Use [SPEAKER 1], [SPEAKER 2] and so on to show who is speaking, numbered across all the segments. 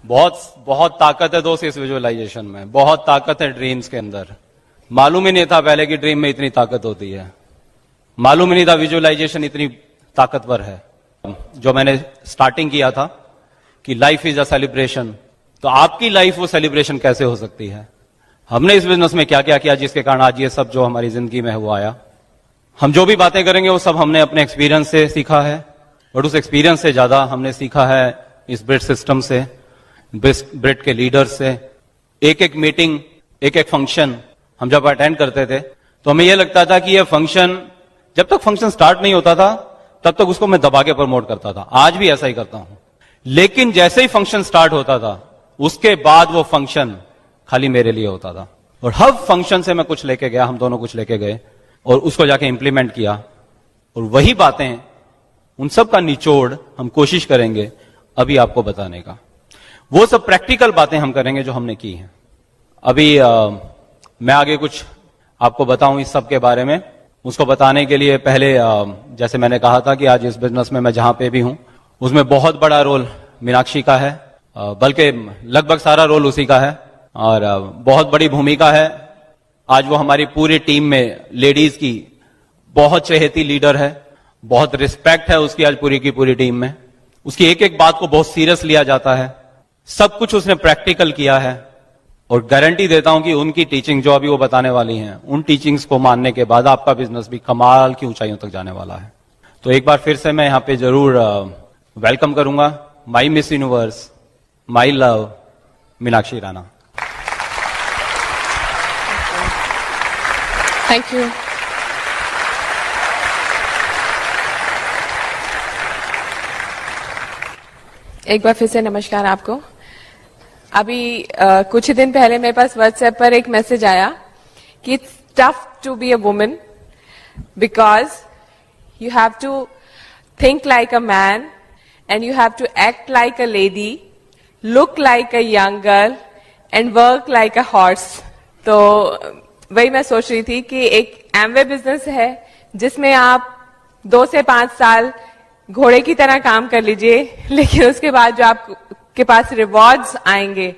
[SPEAKER 1] बहुत बहुत ताकत है दोस्त इस विजुअलाइजेशन में, बहुत ताकत है ड्रीम्स के अंदर। मालूम ही नहीं था पहले कि ड्रीम में इतनी ताकत होती है, मालूम ही नहीं था विजुअलाइजेशन इतनी ताकतवर है। जो मैंने स्टार्टिंग किया था कि लाइफ इज अ सेलिब्रेशन, तो आपकी लाइफ वो सेलिब्रेशन कैसे हो सकती है? हमने इस बिजनेस में क्या क्या किया जिसके कारण आज ये सब जो हमारी जिंदगी में है वो आया। हम जो भी बातें करेंगे वो सब हमने अपने एक्सपीरियंस से सीखा है, और उस एक्सपीरियंस से ज्यादा हमने सीखा है इस ब्रिट सिस्टम से, ब्रिट के लीडर्स से। एक एक मीटिंग, एक एक फंक्शन हम जब अटेंड करते थे तो हमें यह लगता था कि यह फंक्शन, जब तक फंक्शन स्टार्ट नहीं होता था तब तक उसको मैं दबा के प्रमोट करता था। आज भी ऐसा ही करता हूं, लेकिन जैसे ही फंक्शन स्टार्ट होता था उसके बाद वो फंक्शन खाली मेरे लिए होता था। और हर फंक्शन से मैं कुछ लेके गया, हम दोनों कुछ लेके गए और उसको जाके इंप्लीमेंट किया। और वही बातें, उन सब का निचोड़ हम कोशिश करेंगे अभी आपको बताने का। वो सब प्रैक्टिकल बातें हम करेंगे जो हमने की हैं। अभी मैं आगे कुछ आपको बताऊं इस सब के बारे में। उसको बताने के लिए पहले जैसे मैंने कहा था कि आज इस बिजनेस में मैं जहां पे भी हूं उसमें बहुत बड़ा रोल मीनाक्षी का है, बल्कि लगभग सारा रोल उसी का है और बहुत बड़ी भूमिका है। आज वो हमारी पूरी टीम में लेडीज की बहुत चहेती लीडर है, बहुत रिस्पेक्ट है उसकी आज पूरी की पूरी टीम में। उसकी एक एक बात को बहुत सीरियस लिया जाता है, सब कुछ उसने प्रैक्टिकल किया है। और गारंटी देता हूं कि उनकी टीचिंग जो अभी वो बताने वाली हैं, उन टीचिंग्स को मानने के बाद आपका बिजनेस भी कमाल की ऊंचाइयों तक जाने वाला है। तो एक बार फिर से मैं यहां पे जरूर वेलकम करूंगा my Miss Universe, my love, Meenakshi Rana.
[SPEAKER 2] Thank you. एक बार फिर से नमस्कार आपको। अभी कुछ ही दिन पहले मेरे पास व्हाट्सएप पर एक मैसेज आया कि it's tough to be a woman because you have to think like a man and you have to act like a lady, look like a young girl and work like a horse. तो वही मैं सोच रही थी कि एक Amway business है जिसमें आप 2 से 5 साल घोड़े की तरह काम कर लीजिए, लेकिन उसके बाद जो आपके पास रिवॉर्ड्स आएंगे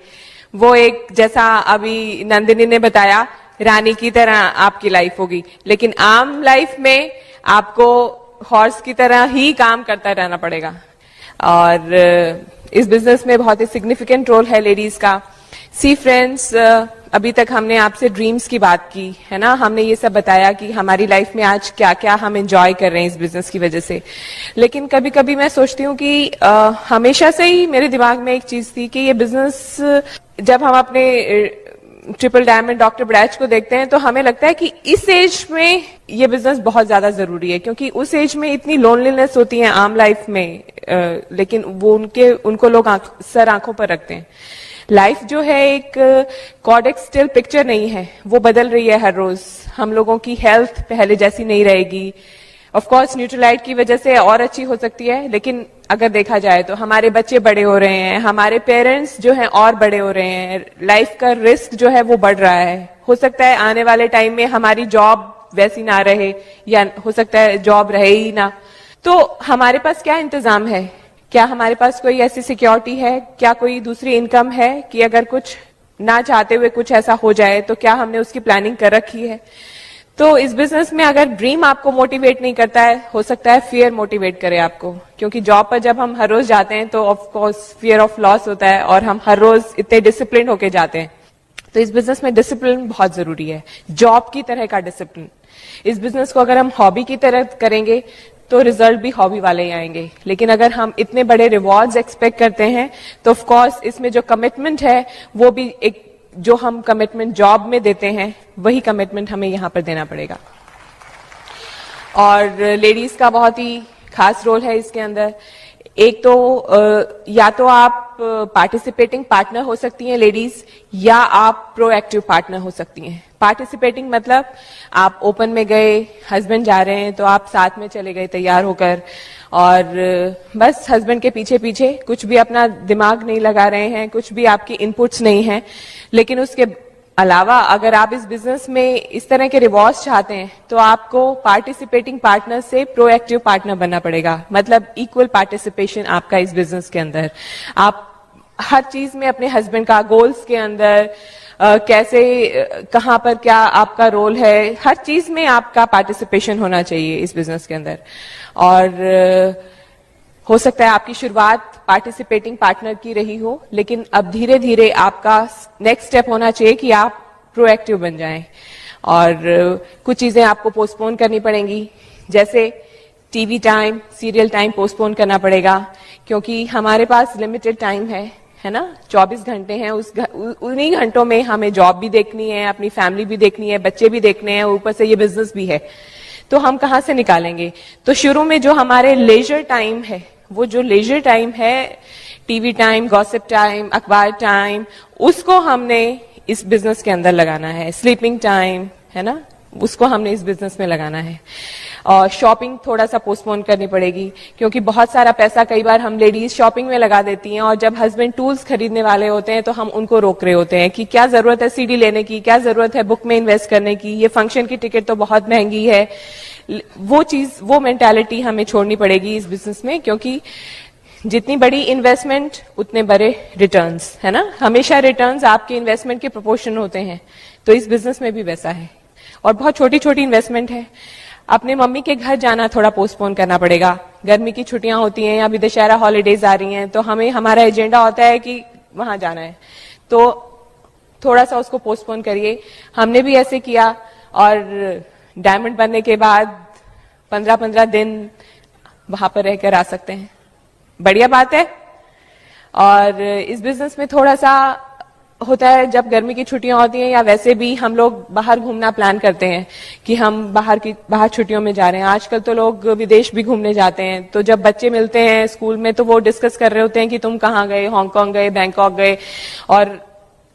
[SPEAKER 2] वो एक, जैसा अभी नंदिनी ने बताया, रानी की तरह आपकी लाइफ होगी। लेकिन आम लाइफ में आपको हॉर्स की तरह ही काम करता रहना पड़ेगा। और इस बिजनेस में बहुत ही सिग्निफिकेंट रोल है लेडीज का। सी फ्रेंड्स, अभी तक हमने आपसे ड्रीम्स की बात की है ना, हमने ये सब बताया कि हमारी लाइफ में आज क्या क्या हम एंजॉय कर रहे हैं इस बिजनेस की वजह से। लेकिन कभी कभी मैं सोचती हूँ कि हमेशा से ही मेरे दिमाग में एक चीज थी कि ये बिजनेस, जब हम अपने ट्रिपल डायमंड डॉक्टर ब्रैच को देखते हैं तो हमें लगता है कि इस एज में ये बिजनेस बहुत ज्यादा जरूरी है, क्योंकि उस एज में इतनी लोनलीनेस होती है आम लाइफ में, लेकिन वो उनको लोग सर आंखों पर रखते हैं। लाइफ जो है एक कॉडेक्स स्टिल पिक्चर नहीं है, वो बदल रही है हर रोज। हम लोगों की हेल्थ पहले जैसी नहीं रहेगी। ऑफ कोर्स न्यूट्रलाइट की वजह से और अच्छी हो सकती है, लेकिन अगर देखा जाए तो हमारे बच्चे बड़े हो रहे हैं, हमारे पेरेंट्स जो हैं और बड़े हो रहे हैं, लाइफ का रिस्क जो है वो बढ़ रहा है। हो सकता है आने वाले टाइम में हमारी जॉब वैसी ना रहे, या हो सकता है जॉब रहे ही ना। तो हमारे पास क्या इंतजाम है? क्या हमारे पास कोई ऐसी सिक्योरिटी है? क्या कोई दूसरी इनकम है कि अगर कुछ ना चाहते हुए कुछ ऐसा हो जाए तो क्या हमने उसकी प्लानिंग कर रखी है? तो इस बिजनेस में अगर ड्रीम आपको मोटिवेट नहीं करता है, हो सकता है फियर मोटिवेट करे आपको, क्योंकि जॉब पर जब हम हर रोज जाते हैं तो of course fear of loss होता है और हम हर रोज इतने डिसिप्लिन होके जाते हैं। तो इस बिजनेस में डिसिप्लिन बहुत जरूरी है, जॉब की तरह का डिसिप्लिन। इस बिजनेस को अगर हम हॉबी की तरह करेंगे तो रिजल्ट भी हॉबी वाले ही आएंगे, लेकिन अगर हम इतने बड़े रिवॉर्ड्स एक्सपेक्ट करते हैं तो ऑफ कोर्स इसमें जो कमिटमेंट है वो भी एक, जो हम कमिटमेंट जॉब में देते हैं वही कमिटमेंट हमें यहां पर देना पड़ेगा। और लेडीज का बहुत ही खास रोल है इसके अंदर। एक तो या तो आप पार्टिसिपेटिंग पार्टनर हो सकती हैं लेडीज, या आप प्रोएक्टिव पार्टनर हो सकती हैं। पार्टिसिपेटिंग मतलब आप ओपन में गए, हस्बैंड जा रहे हैं तो आप साथ में चले गए तैयार होकर, और बस हस्बैंड के पीछे पीछे कुछ भी अपना दिमाग नहीं लगा रहे हैं, कुछ भी आपकी इनपुट्स नहीं है। लेकिन उसके अलावा अगर आप इस बिजनेस में इस तरह के रिवॉर्ड्स चाहते हैं तो आपको पार्टिसिपेटिंग पार्टनर से प्रोएक्टिव पार्टनर बनना पड़ेगा। मतलब इक्वल पार्टिसिपेशन आपका इस बिजनेस के अंदर। आप हर चीज में अपने हस्बैंड का गोल्स के अंदर कैसे कहां पर क्या आपका रोल है, हर चीज में आपका पार्टिसिपेशन होना चाहिए इस बिजनेस के अंदर। और हो सकता है आपकी शुरुआत पार्टिसिपेटिंग पार्टनर की रही हो, लेकिन अब धीरे धीरे आपका नेक्स्ट स्टेप होना चाहिए कि आप प्रोएक्टिव बन जाएं। और कुछ चीजें आपको पोस्टपोन करनी पड़ेंगी, जैसे TV time, serial time postpone करना पड़ेगा, क्योंकि हमारे पास लिमिटेड टाइम है ना, 24 घंटे हैं। उन्हीं घंटों में हमें जॉब भी देखनी है, अपनी फैमिली भी देखनी है, बच्चे भी देखने हैं, ऊपर से ये बिजनेस भी है, तो हम कहां से निकालेंगे। तो शुरू में जो हमारे लेजर टाइम है, वो जो लेजर टाइम है, टीवी टाइम, गॉसिप टाइम, अखबार टाइम, उसको हमने इस बिजनेस के अंदर लगाना है। स्लीपिंग टाइम है ना, उसको हमने इस बिजनेस में लगाना है। और शॉपिंग थोड़ा सा पोस्टपोन करनी पड़ेगी, क्योंकि बहुत सारा पैसा कई बार हम लेडीज शॉपिंग में लगा देती हैं, और जब हस्बैंड टूल्स खरीदने वाले होते हैं तो हम उनको रोक रहे होते हैं कि क्या जरूरत है सीडी लेने की, क्या जरूरत है बुक में इन्वेस्ट करने की, ये फंक्शन की टिकट तो बहुत महंगी है। वो चीज, वो मेंटालिटी हमें छोड़नी पड़ेगी इस बिजनेस में, क्योंकि जितनी बड़ी इन्वेस्टमेंट उतने बड़े रिटर्न्स, है ना। हमेशा रिटर्न्स आपके इन्वेस्टमेंट के प्रोपोर्शन होते हैं, तो इस बिजनेस में भी वैसा है। और बहुत छोटी छोटी इन्वेस्टमेंट है। अपने मम्मी के घर जाना थोड़ा पोस्टपोन करना पड़ेगा, गर्मी की छुट्टियां होती हैं, अभी दशहरा हॉलीडेज आ रही हैं, तो हमें हमारा एजेंडा होता है कि वहां जाना है, तो थोड़ा सा उसको पोस्टपोन करिए। हमने भी ऐसे किया, और डायमंड बनने के बाद 15-15 दिन वहां पर रहकर आ सकते हैं, बढ़िया बात है। और इस बिजनेस में थोड़ा सा होता है, जब गर्मी की छुट्टियां होती हैं या वैसे भी हम लोग बाहर घूमना प्लान करते हैं कि हम बाहर छुट्टियों में जा रहे हैं। आजकल तो लोग विदेश भी घूमने जाते हैं, तो जब बच्चे मिलते हैं स्कूल में तो वो डिस्कस कर रहे होते हैं कि तुम कहाँ गए, हांगकांग गए, बैंकॉक गए। और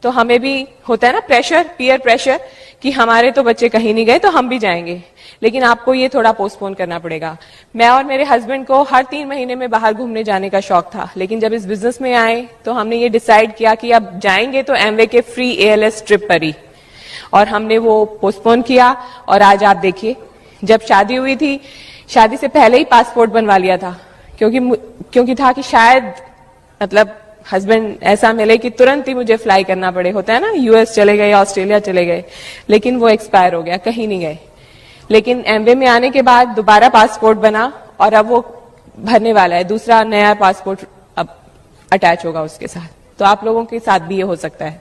[SPEAKER 2] तो हमें भी होता है ना प्रेशर, पीयर प्रेशर, कि हमारे तो बच्चे कहीं नहीं गए तो हम भी जाएंगे, लेकिन आपको ये थोड़ा पोस्टपोन करना पड़ेगा। मैं और मेरे हस्बैंड को हर 3 महीने में बाहर घूमने जाने का शौक था, लेकिन जब इस बिजनेस में आए तो हमने ये डिसाइड किया कि अब जाएंगे तो एमवे के फ्री ALS ट्रिप पर ही, और हमने वो पोस्टपोन किया। और आज आप देखिए, जब शादी हुई थी, शादी से पहले ही पासपोर्ट बनवा लिया था, क्योंकि था कि शायद मतलब हस्बैंड ऐसा मिले कि तुरंत ही मुझे फ्लाई करना पड़े, होता है ना, US चले गए, ऑस्ट्रेलिया चले गए, लेकिन वो एक्सपायर हो गया, कहीं नहीं गए। लेकिन एमवे में आने के बाद दोबारा पासपोर्ट बना, और अब वो भरने वाला है, दूसरा नया पासपोर्ट अब अटैच होगा उसके साथ। तो आप लोगों के साथ भी ये हो सकता है।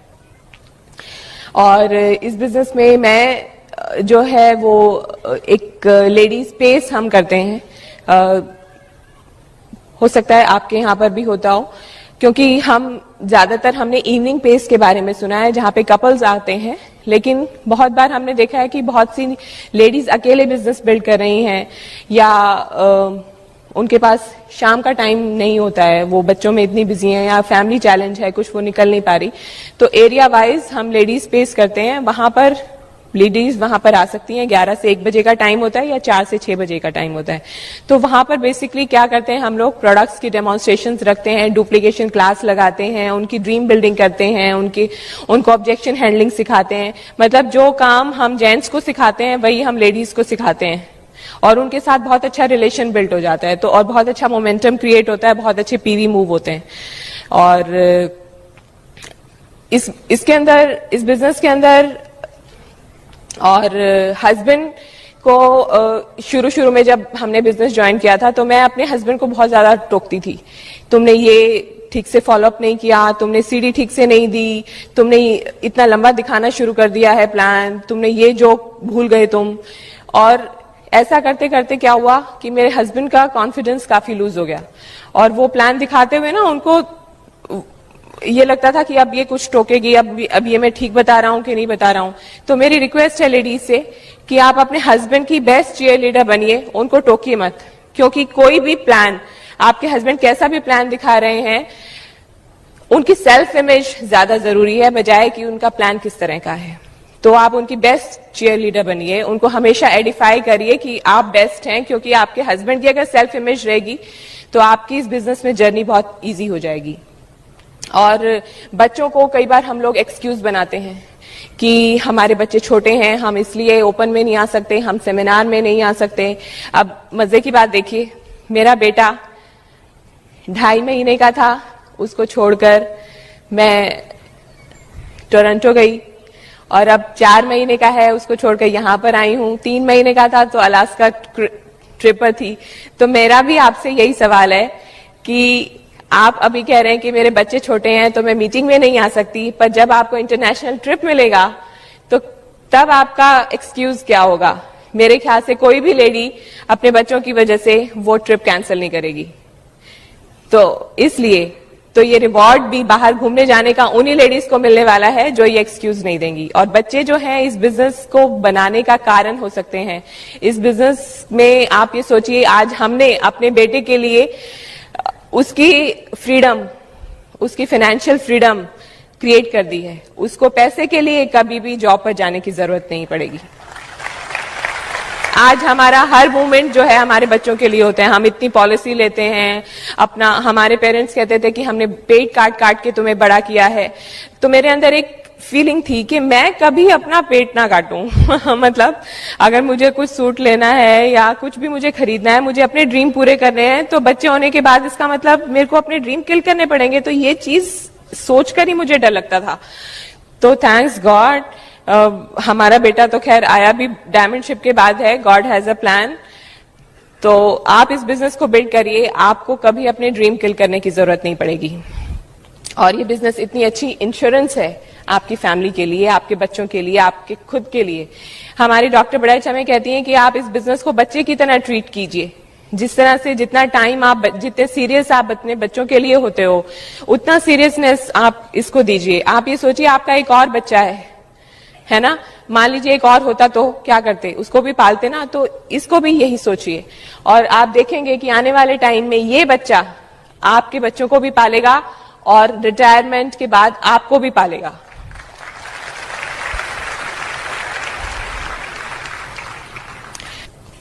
[SPEAKER 2] और इस बिजनेस में मैं जो है वो एक लेडी स्पेस हम करते हैं, हो सकता है आपके यहाँ पर भी होता हो, क्योंकि ज्यादातर हमने इवनिंग पेस के बारे में सुना है जहां पे कपल्स आते हैं, लेकिन बहुत बार हमने देखा है कि बहुत सी लेडीज अकेले बिजनेस बिल्ड कर रही हैं, या उनके पास शाम का टाइम नहीं होता है, वो बच्चों में इतनी बिजी हैं, या फैमिली चैलेंज है, कुछ वो निकल नहीं पा रही। तो एरिया वाइज हम लेडीज स्पेस करते हैं, वहां पर लेडीज वहां पर आ सकती हैं। 11 से 1 बजे का टाइम होता है, या 4 से 6 बजे का टाइम होता है। तो वहां पर बेसिकली क्या करते हैं, हम लोग प्रोडक्ट्स की डेमोन्स्ट्रेशंस रखते हैं, डुप्लीकेशन क्लास लगाते हैं, उनकी ड्रीम बिल्डिंग करते हैं, उनको ऑब्जेक्शन हैंडलिंग सिखाते हैं। मतलब जो काम हम जेंट्स को सिखाते हैं वही हम लेडीज को सिखाते हैं, और उनके साथ बहुत अच्छा रिलेशन बिल्ड हो जाता है, तो और बहुत अच्छा मोमेंटम क्रिएट होता है, बहुत अच्छे PV मूव होते हैं। और इसके अंदर, इस बिजनेस के अंदर, और हस्बैंड को शुरू में जब हमने बिजनेस ज्वाइन किया था, तो मैं अपने हस्बैंड को बहुत ज्यादा टोकती थी, तुमने ये ठीक से फॉलोअप नहीं किया, तुमने सीडी ठीक से नहीं दी, तुमने इतना लंबा दिखाना शुरू कर दिया है प्लान, तुमने ये जोक भूल गए तुम। और ऐसा करते करते क्या हुआ कि मेरे हस्बैंड का कॉन्फिडेंस काफी लूज हो गया, और वो प्लान दिखाते हुए ना उनको ये लगता था कि अब ये कुछ टोकेगी, अब ये मैं ठीक बता रहा हूं कि नहीं बता रहा हूं। तो मेरी रिक्वेस्ट है लेडीज से कि आप अपने हस्बैंड की बेस्ट चीयर लीडर बनिए, उनको टोकिए मत, क्योंकि कोई भी प्लान, आपके हस्बैंड कैसा भी प्लान दिखा रहे हैं, उनकी सेल्फ इमेज ज्यादा जरूरी है बजाय कि उनका प्लान किस तरह का है। तो आप उनकी बेस्ट चीयर लीडर बनिए, उनको हमेशा एडिफाई करिए कि आप बेस्ट हैं, क्योंकि आपके हस्बैंड की अगर सेल्फ इमेज रहेगी तो आपकी इस बिजनेस में जर्नी बहुत ईजी हो जाएगी। और बच्चों को कई बार हम लोग एक्सक्यूज बनाते हैं कि हमारे बच्चे छोटे हैं, हम इसलिए ओपन में नहीं आ सकते, हम सेमिनार में नहीं आ सकते। अब मजे की बात देखिए, मेरा बेटा 2.5 महीने का था, उसको छोड़कर मैं टोरंटो गई और अब 4 महीने का है, उसको छोड़कर यहाँ पर आई हूँ। 3 महीने का था तो अलास्का ट्रिप पर थी। तो मेरा भी आपसे यही सवाल है कि आप अभी कह रहे हैं कि मेरे बच्चे छोटे हैं तो मैं मीटिंग में नहीं आ सकती, पर जब आपको इंटरनेशनल ट्रिप मिलेगा तो तब आपका एक्सक्यूज क्या होगा? मेरे ख्याल से कोई भी लेडी अपने बच्चों की वजह से वो ट्रिप कैंसिल नहीं करेगी। तो इसलिए तो ये रिवॉर्ड भी बाहर घूमने जाने का उन्हीं लेडीज को मिलने वाला है जो ये एक्सक्यूज नहीं देंगी। और बच्चे जो हैं इस बिजनेस को बनाने का कारण हो सकते हैं। इस बिजनेस में आप ये सोचिए, आज हमने अपने बेटे के लिए उसकी फ्रीडम, उसकी फाइनेंशियल फ्रीडम क्रिएट कर दी है। उसको पैसे के लिए कभी भी जॉब पर जाने की जरूरत नहीं पड़ेगी। आज हमारा हर मूवमेंट जो है हमारे बच्चों के लिए होते हैं। हम इतनी पॉलिसी लेते हैं अपना, हमारे पेरेंट्स कहते थे कि हमने पेट काट काट के तुम्हें बड़ा किया है। तो मेरे अंदर एक फीलिंग थी कि मैं कभी अपना पेट ना काटूं। मतलब अगर मुझे कुछ सूट लेना है या कुछ भी मुझे खरीदना है, मुझे अपने ड्रीम पूरे करने हैं, तो बच्चे होने के बाद इसका मतलब मेरे को अपने ड्रीम किल करने पड़ेंगे। तो ये चीज सोचकर ही मुझे डर लगता था। तो थैंक्स गॉड हमारा बेटा तो खैर आया भी डायमंड शिप के बाद है। God has a plan. तो आप इस बिजनेस को बिल्ड करिए, आपको कभी अपने ड्रीम किल करने की जरूरत नहीं पड़ेगी। और ये बिजनेस इतनी अच्छी इंश्योरेंस है आपकी फैमिली के लिए, आपके बच्चों के लिए, आपके खुद के लिए। हमारी डॉक्टर बड़ा हमें कहती हैं कि आप इस बिजनेस को बच्चे की तरह ट्रीट कीजिए। जिस तरह से जितना टाइम आप, जितने सीरियस आप अपने बच्चों के लिए होते हो, उतना सीरियसनेस आप इसको दीजिए। आप ये सोचिए आपका एक और बच्चा है ना, मान लीजिए एक और होता तो क्या करते, उसको भी पालते ना। तो इसको भी यही सोचिए और आप देखेंगे कि आने वाले टाइम में ये बच्चा आपके बच्चों को भी पालेगा और रिटायरमेंट के बाद आपको भी पालेगा।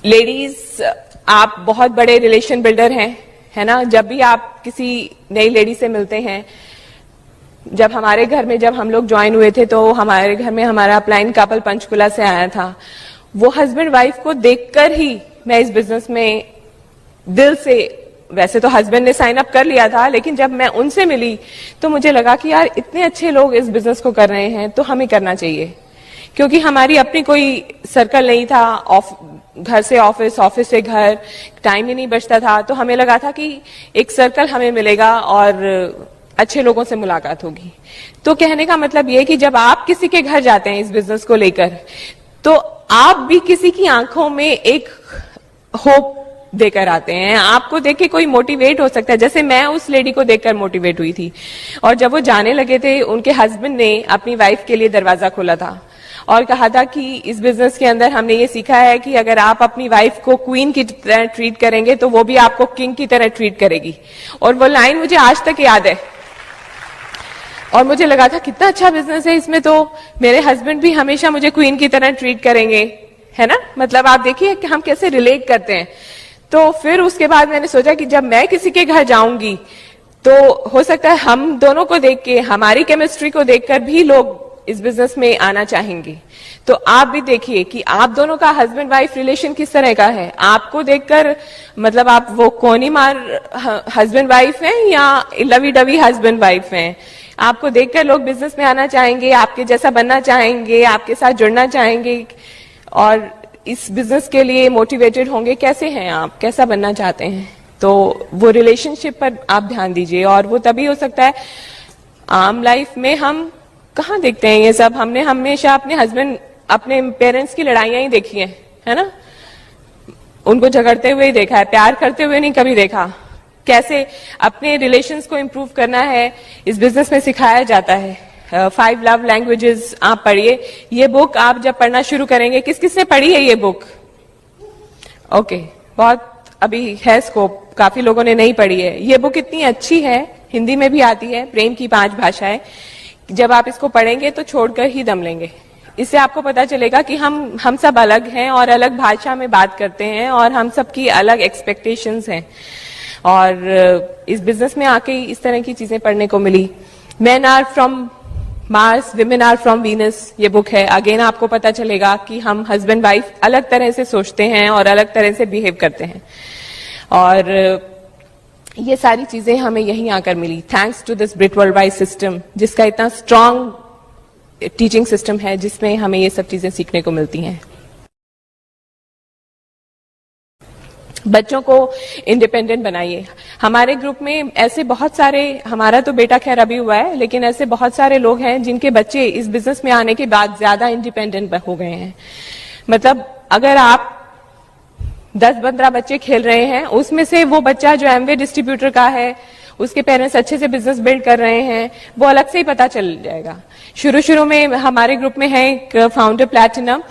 [SPEAKER 2] लेडीज, आप बहुत बड़े रिलेशन बिल्डर हैं, है ना। जब भी आप किसी नई लेडी से मिलते हैं, जब हमारे घर में जब हम लोग ज्वाइन हुए थे तो हमारे घर में हमारा अपलाइन कपल पंचकुला से आया था। वो हस्बैंड वाइफ को देखकर ही मैं इस बिजनेस में दिल से, वैसे तो हस्बैंड ने साइन अप कर लिया था, लेकिन जब मैं उनसे मिली तो मुझे लगा कि यार इतने अच्छे लोग इस बिजनेस को कर रहे हैं तो हमें करना चाहिए। क्योंकि हमारी अपनी कोई सर्कल नहीं था, घर से ऑफिस, ऑफिस से घर, टाइम ही नहीं बचता था। तो हमें लगा था कि एक सर्कल हमें मिलेगा और अच्छे लोगों से मुलाकात होगी। तो कहने का मतलब ये कि जब आप किसी के घर जाते हैं इस बिजनेस को लेकर, तो आप भी किसी की आंखों में एक होप देकर आते हैं। आपको देख के कोई मोटिवेट हो सकता है, जैसे मैं उस लेडी को देखकर मोटिवेट हुई थी। और जब वो जाने लगे थे, उनके हस्बैंड ने अपनी वाइफ के लिए दरवाजा खोला था और कहा था कि इस बिजनेस के अंदर हमने ये सीखा है कि अगर आप अपनी वाइफ को क्वीन की तरह ट्रीट करेंगे तो वो भी आपको किंग की तरह ट्रीट करेगी। और वो लाइन मुझे आज तक याद है और मुझे लगा था कितना अच्छा बिजनेस है, इसमें तो मेरे हस्बैंड भी हमेशा मुझे क्वीन की तरह ट्रीट करेंगे, है ना। मतलब आप देखिए कि हम कैसे रिलेट करते हैं। तो फिर उसके बाद मैंने सोचा कि जब मैं किसी के घर जाऊंगी तो हो सकता है हम दोनों को देख के, हमारी केमिस्ट्री को देखकर भी लोग इस बिजनेस में आना चाहेंगे। तो आप भी देखिए कि आप दोनों का हस्बैंड वाइफ रिलेशन किस तरह का है। आपको देखकर मतलब आप वो कोनी मार हस्बैंड वाइफ हैं या लवी डवी हस्बैंड वाइफ हैं, आपको देखकर लोग बिजनेस में आना चाहेंगे, आपके जैसा बनना चाहेंगे, आपके साथ जुड़ना चाहेंगे और इस बिजनेस के लिए मोटिवेटेड होंगे। कैसे हैं आप, कैसा बनना चाहते हैं? तो वो रिलेशनशिप पर आप ध्यान दीजिए। और वो तभी हो सकता है, आम लाइफ में हम कहाँ देखते हैं ये सब। हमने हमेशा अपने हस्बैंड, अपने पेरेंट्स की लड़ाइयां ही देखी हैं, है ना। उनको झगड़ते हुए ही देखा है, प्यार करते हुए नहीं कभी देखा। कैसे अपने रिलेशंस को इम्प्रूव करना है इस बिजनेस में सिखाया जाता है। 5 लव लैंग्वेजेस आप पढ़िए। ये बुक आप जब पढ़ना शुरू करेंगे, किस किस ने पढ़ी है ये बुक? ओके, बहुत अभी है स्कोप, काफी लोगों ने नहीं पढ़ी है। ये बुक इतनी अच्छी है, हिंदी में भी आती है, प्रेम की 5 भाषाएं। जब आप इसको पढ़ेंगे तो छोड़कर ही दम लेंगे। इससे आपको पता चलेगा कि हम सब अलग हैं और अलग भाषा में बात करते हैं और हम सबकी अलग एक्सपेक्टेशंस हैं। और इस बिजनेस में आके इस तरह की चीजें पढ़ने को मिली। Men are from Mars, women are from Venus, ये बुक है। अगेन आपको पता चलेगा कि हम हस्बैंड वाइफ अलग तरह से सोचते हैं और अलग तरह से बिहेव करते हैं। और ये सारी चीजें हमें यहीं आकर मिली, thanks to this brit world wide system, जिसका इतना स्ट्रांग टीचिंग सिस्टम है, जिसमें हमें ये सब चीजें सीखने को मिलती हैं। बच्चों को इंडिपेंडेंट बनाइए। हमारे ग्रुप में ऐसे बहुत सारे, हमारा तो बेटा खैर अभी हुआ है, लेकिन ऐसे बहुत सारे लोग हैं जिनके बच्चे इस बिजनेस में आने के बाद ज्यादा इंडिपेंडेंट हो गए हैं। मतलब अगर आप 10-15 बच्चे खेल रहे हैं, उसमें से वो बच्चा जो एमवे डिस्ट्रीब्यूटर का है, उसके पेरेंट्स अच्छे से बिजनेस बिल्ड कर रहे हैं, वो अलग से ही पता चल जाएगा। शुरू में हमारे ग्रुप में है एक फाउंडर प्लैटिनम,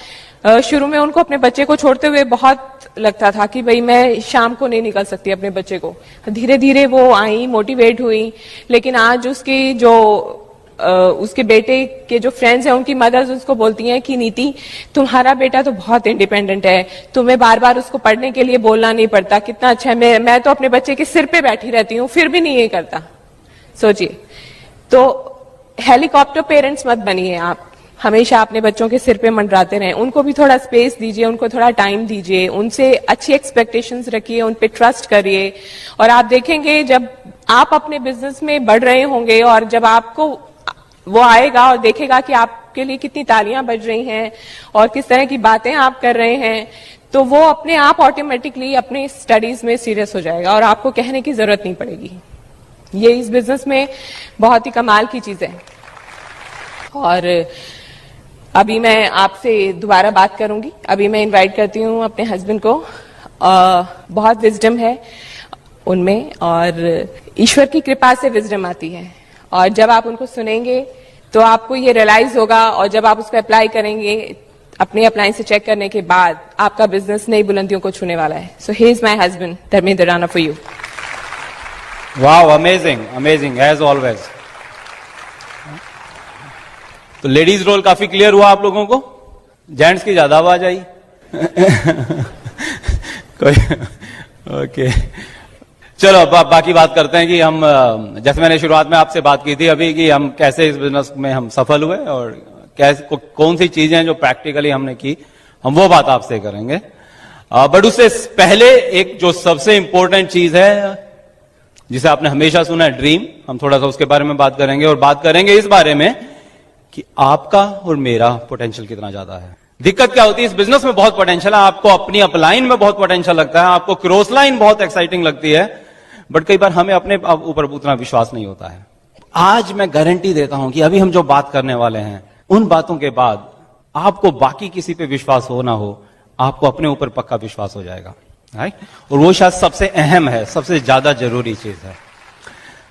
[SPEAKER 2] शुरू में उनको अपने बच्चे को छोड़ते हुए बहुत लगता था कि भाई मैं शाम को नहीं निकल सकती अपने बच्चे को। धीरे धीरे वो आई, मोटिवेट हुई, लेकिन आज उसकी जो उसके बेटे के जो फ्रेंड्स हैं, उनकी मदर्स उसको बोलती हैं कि नीति तुम्हारा बेटा तो बहुत इंडिपेंडेंट है, तुम्हें बार बार उसको पढ़ने के लिए बोलना नहीं पड़ता, कितना अच्छा है। मैं तो अपने बच्चे के सिर पे बैठी रहती हूँ, फिर भी नहीं ये करता। सोचिए, तो हेलीकॉप्टर पेरेंट्स मत बनिए आप, हमेशा अपने बच्चों के सिर पे मंडराते रहें। उनको भी थोड़ा स्पेस दीजिए, उनको थोड़ा टाइम दीजिए, उनसे अच्छी एक्सपेक्टेशंस रखिए, उन पे ट्रस्ट करिए, और आप देखेंगे जब आप अपने बिजनेस में बढ़ रहे होंगे और जब आपको वो आएगा और देखेगा कि आपके लिए कितनी तालियां बज रही हैं और किस तरह की बातें आप कर रहे हैं, तो वो अपने आप ऑटोमेटिकली अपने स्टडीज में सीरियस हो जाएगा और आपको कहने की जरूरत नहीं पड़ेगी। ये इस बिजनेस में बहुत ही कमाल की चीज है। और अभी मैं आपसे दोबारा बात करूंगी। अभी मैं इनवाइट करती हूँ अपने हस्बैंड को। बहुत विजडम है उनमें और ईश्वर की कृपा से विजडम आती है, और जब आप उनको सुनेंगे तो आपको ये रियलाइज होगा, और जब आप उसको अप्लाई करेंगे अपने अप्लायंस से चेक करने के बाद, आपका बिजनेस नई बुलंदियों को छूने वाला है। So he is my husband Dharmendra Rana for you.
[SPEAKER 1] Wow, amazing amazing as always. तो लेडीज रोल काफी क्लियर हुआ आप लोगों को, जेंट्स की ज्यादा आवाज आई। कोई ओके, चलो अब बाकी बात करते हैं कि हम, जैसे मैंने शुरुआत में आपसे बात की थी अभी, कि हम कैसे इस बिजनेस में हम सफल हुए और कैसे कौन सी चीजें जो प्रैक्टिकली हमने की, हम वो बात आपसे करेंगे। बट उससे पहले एक जो सबसे इंपॉर्टेंट चीज है जिसे आपने हमेशा सुना है, ड्रीम, हम थोड़ा सा उसके बारे में बात करेंगे, और बात करेंगे इस बारे में कि आपका और मेरा पोटेंशियल कितना ज्यादा है। दिक्कत क्या होती है, इस बिजनेस में बहुत पोटेंशियल है, आपको अपनी अपलाइन में बहुत पोटेंशियल लगता है, आपको क्रॉस लाइन बहुत एक्साइटिंग लगती है, बट कई बार हमें अपने ऊपर उतना विश्वास नहीं होता है। आज मैं गारंटी देता हूं कि अभी हम जो बात करने वाले हैं, उन बातों के बाद आपको बाकी किसी पे विश्वास हो ना हो, आपको अपने ऊपर पक्का विश्वास हो जाएगा, राइट? और वो शायद सबसे अहम है, सबसे ज्यादा जरूरी चीज है।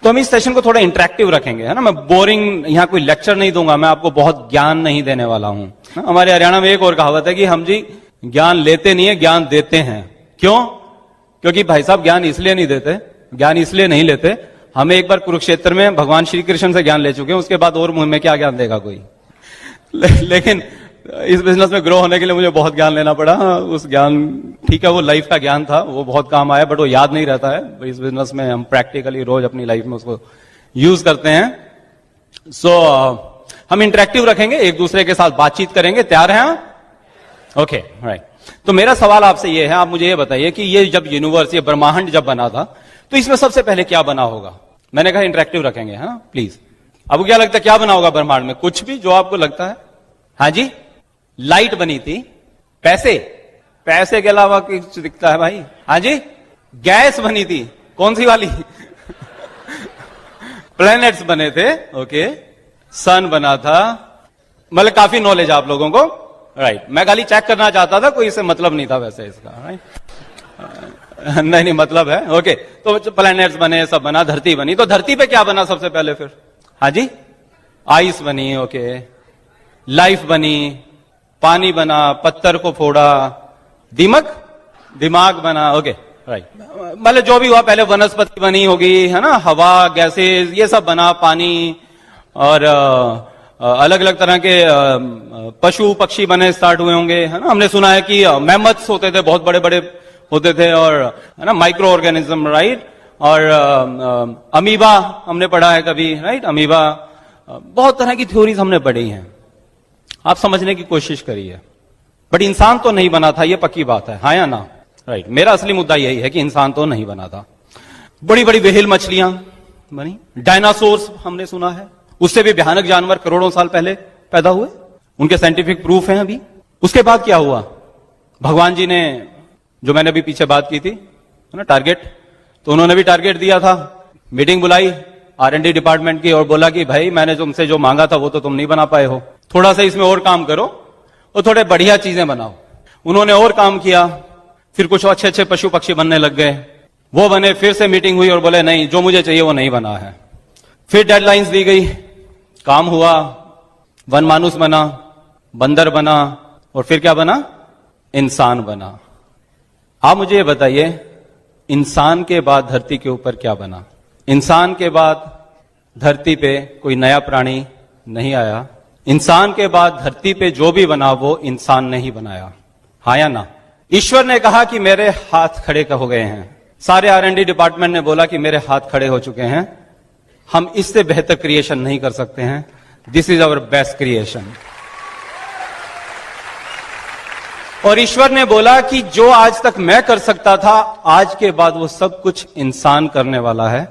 [SPEAKER 1] तो हम इस सेशन को थोड़ा इंटरेक्टिव रखेंगे, है ना। मैं बोरिंग यहां कोई लेक्चर नहीं दूंगा, मैं आपको बहुत ज्ञान नहीं देने वाला हूं। हमारे हरियाणा में एक और कहावत है कि हम जी ज्ञान लेते नहीं है, ज्ञान देते हैं। क्यों? क्योंकि भाई साहब ज्ञान इसलिए नहीं देते, ज्ञान इसलिए नहीं लेते, हमें एक बार कुरुक्षेत्र में भगवान श्री कृष्ण से ज्ञान ले चुके हैं, उसके बाद और मुंह में क्या ज्ञान देगा कोई। लेकिन इस बिजनेस में ग्रो होने के लिए मुझे बहुत ज्ञान लेना पड़ा। उस ज्ञान, ठीक है, वो लाइफ का ज्ञान था, वो बहुत काम आया, बट वो याद नहीं रहता है। इस बिजनेस में हम प्रैक्टिकली रोज अपनी लाइफ में उसको यूज करते हैं। सो हम इंटरेक्टिव रखेंगे, एक दूसरे के साथ बातचीत करेंगे। तैयार हैं आप? Okay, right. तो मेरा सवाल आपसे ये है, आप मुझे ये बताइए कि ये जब यूनिवर्स, ये ब्रह्मांड जब बना था, तो इसमें सबसे पहले क्या बना होगा? मैंने कहा इंटरेक्टिव रखेंगे, हाँ प्लीज। आपको क्या लगता है क्या बना होगा ब्रह्मांड में? कुछ भी जो आपको लगता है। हाँ जी, लाइट बनी थी। पैसे? पैसे के अलावा कुछ दिखता है भाई? हाँ जी, गैस बनी थी। कौन सी वाली? प्लैनेट्स बने थे। ओके, सन बना था। मतलब काफी नॉलेज आप लोगों को, राइट। मैं खाली चेक करना चाहता था, कोई इससे मतलब नहीं था वैसे इसका, राइट। नहीं मतलब है। ओके, तो प्लैनेट्स बने, सब बना, धरती बनी। तो धरती पे क्या बना सबसे पहले फिर? हाँ जी, आइस बनी। ओके, लाइफ बनी, पानी बना, पत्थर को फोड़ा, दिमाग बना। Okay, right. मतलब जो भी हुआ, पहले वनस्पति बनी होगी, है ना, हवा, गैसेस, ये सब बना, पानी, और अलग अलग तरह के पशु पक्षी बने, स्टार्ट हुए होंगे, है ना। हमने सुना है कि मैमथ्स होते थे, बहुत बड़े बड़े होते थे, और है ना, माइक्रो ऑर्गेनिज्म, राइट। और अमीबा हमने पढ़ा है कभी, राइट। अमीबा, बहुत तरह की थ्योरीज हमने पढ़ी हैं, आप समझने की कोशिश करिए। बट इंसान तो नहीं बना था, ये पक्की बात है, हाँ या ना? राइट। मेरा असली मुद्दा यही है कि इंसान तो नहीं बना था। बड़ी बड़ी व्हेल मछलियां बनी, डायनासोर्स हमने सुना है, उससे भी भयानक जानवर करोड़ों साल पहले पैदा हुए, उनके साइंटिफिक प्रूफ हैं अभी। उसके बाद क्या हुआ, भगवान जी ने, जो मैंने अभी पीछे बात की थी ना, टारगेट, तो उन्होंने भी टारगेट दिया था, मीटिंग बुलाई R&D डिपार्टमेंट की और बोला कि भाई मैंने तुमसे जो मांगा था वो तो तुम नहीं बना पाए हो, थोड़ा सा इसमें और काम करो और थोड़े बढ़िया चीजें बनाओ। उन्होंने और काम किया, फिर कुछ अच्छे अच्छे पशु पक्षी बनने लग गए, वो बने, फिर से मीटिंग हुई और बोले नहीं, जो मुझे चाहिए वो नहीं बना है। फिर डेडलाइंस दी गई, काम हुआ, वन मानुस बना, बंदर बना, और फिर क्या बना, इंसान बना। आप मुझे ये बताइए, इंसान के बाद धरती के ऊपर क्या बना? इंसान के बाद धरती पे कोई नया प्राणी नहीं आया। इंसान के बाद धरती पे जो भी बना वो इंसान ने ही बनाया, हाँ या ना? ईश्वर ने कहा कि मेरे हाथ खड़े हो गए हैं, सारे R&D डिपार्टमेंट ने बोला कि मेरे हाथ खड़े हो चुके हैं, हम इससे बेहतर क्रिएशन नहीं कर सकते हैं, this is our best creation. और ईश्वर ने बोला कि जो आज तक मैं कर सकता था, आज के बाद वो सब कुछ इंसान करने वाला है।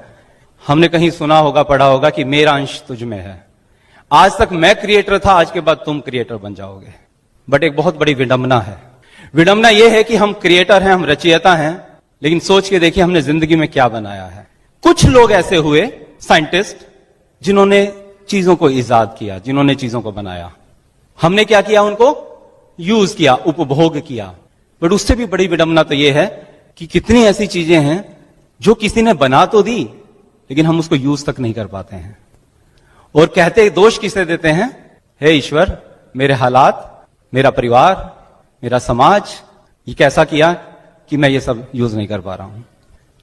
[SPEAKER 1] हमने कहीं सुना होगा, पढ़ा होगा कि मेरा अंश तुझ में है। आज तक मैं क्रिएटर था, आज के बाद तुम क्रिएटर बन जाओगे। बट एक बहुत बड़ी विडंबना है। विडंबना यह है कि हम क्रिएटर हैं, हम रचयिता हैं, लेकिन सोच के देखिए हमने जिंदगी में क्या बनाया है। कुछ लोग ऐसे हुए साइंटिस्ट जिन्होंने चीजों को इजाद किया, जिन्होंने चीजों को बनाया। हमने क्या किया, उनको यूज किया, उपभोग किया। बट उससे भी बड़ी विडंबना तो यह है कि कितनी ऐसी चीजें हैं जो किसी ने बना तो दी, लेकिन हम उसको यूज तक नहीं कर पाते हैं। और कहते दोष किसे देते हैं, हे ईश्वर, मेरे हालात, मेरा परिवार, मेरा समाज ये कैसा किया कि मैं ये सब यूज नहीं कर पा रहा हूं।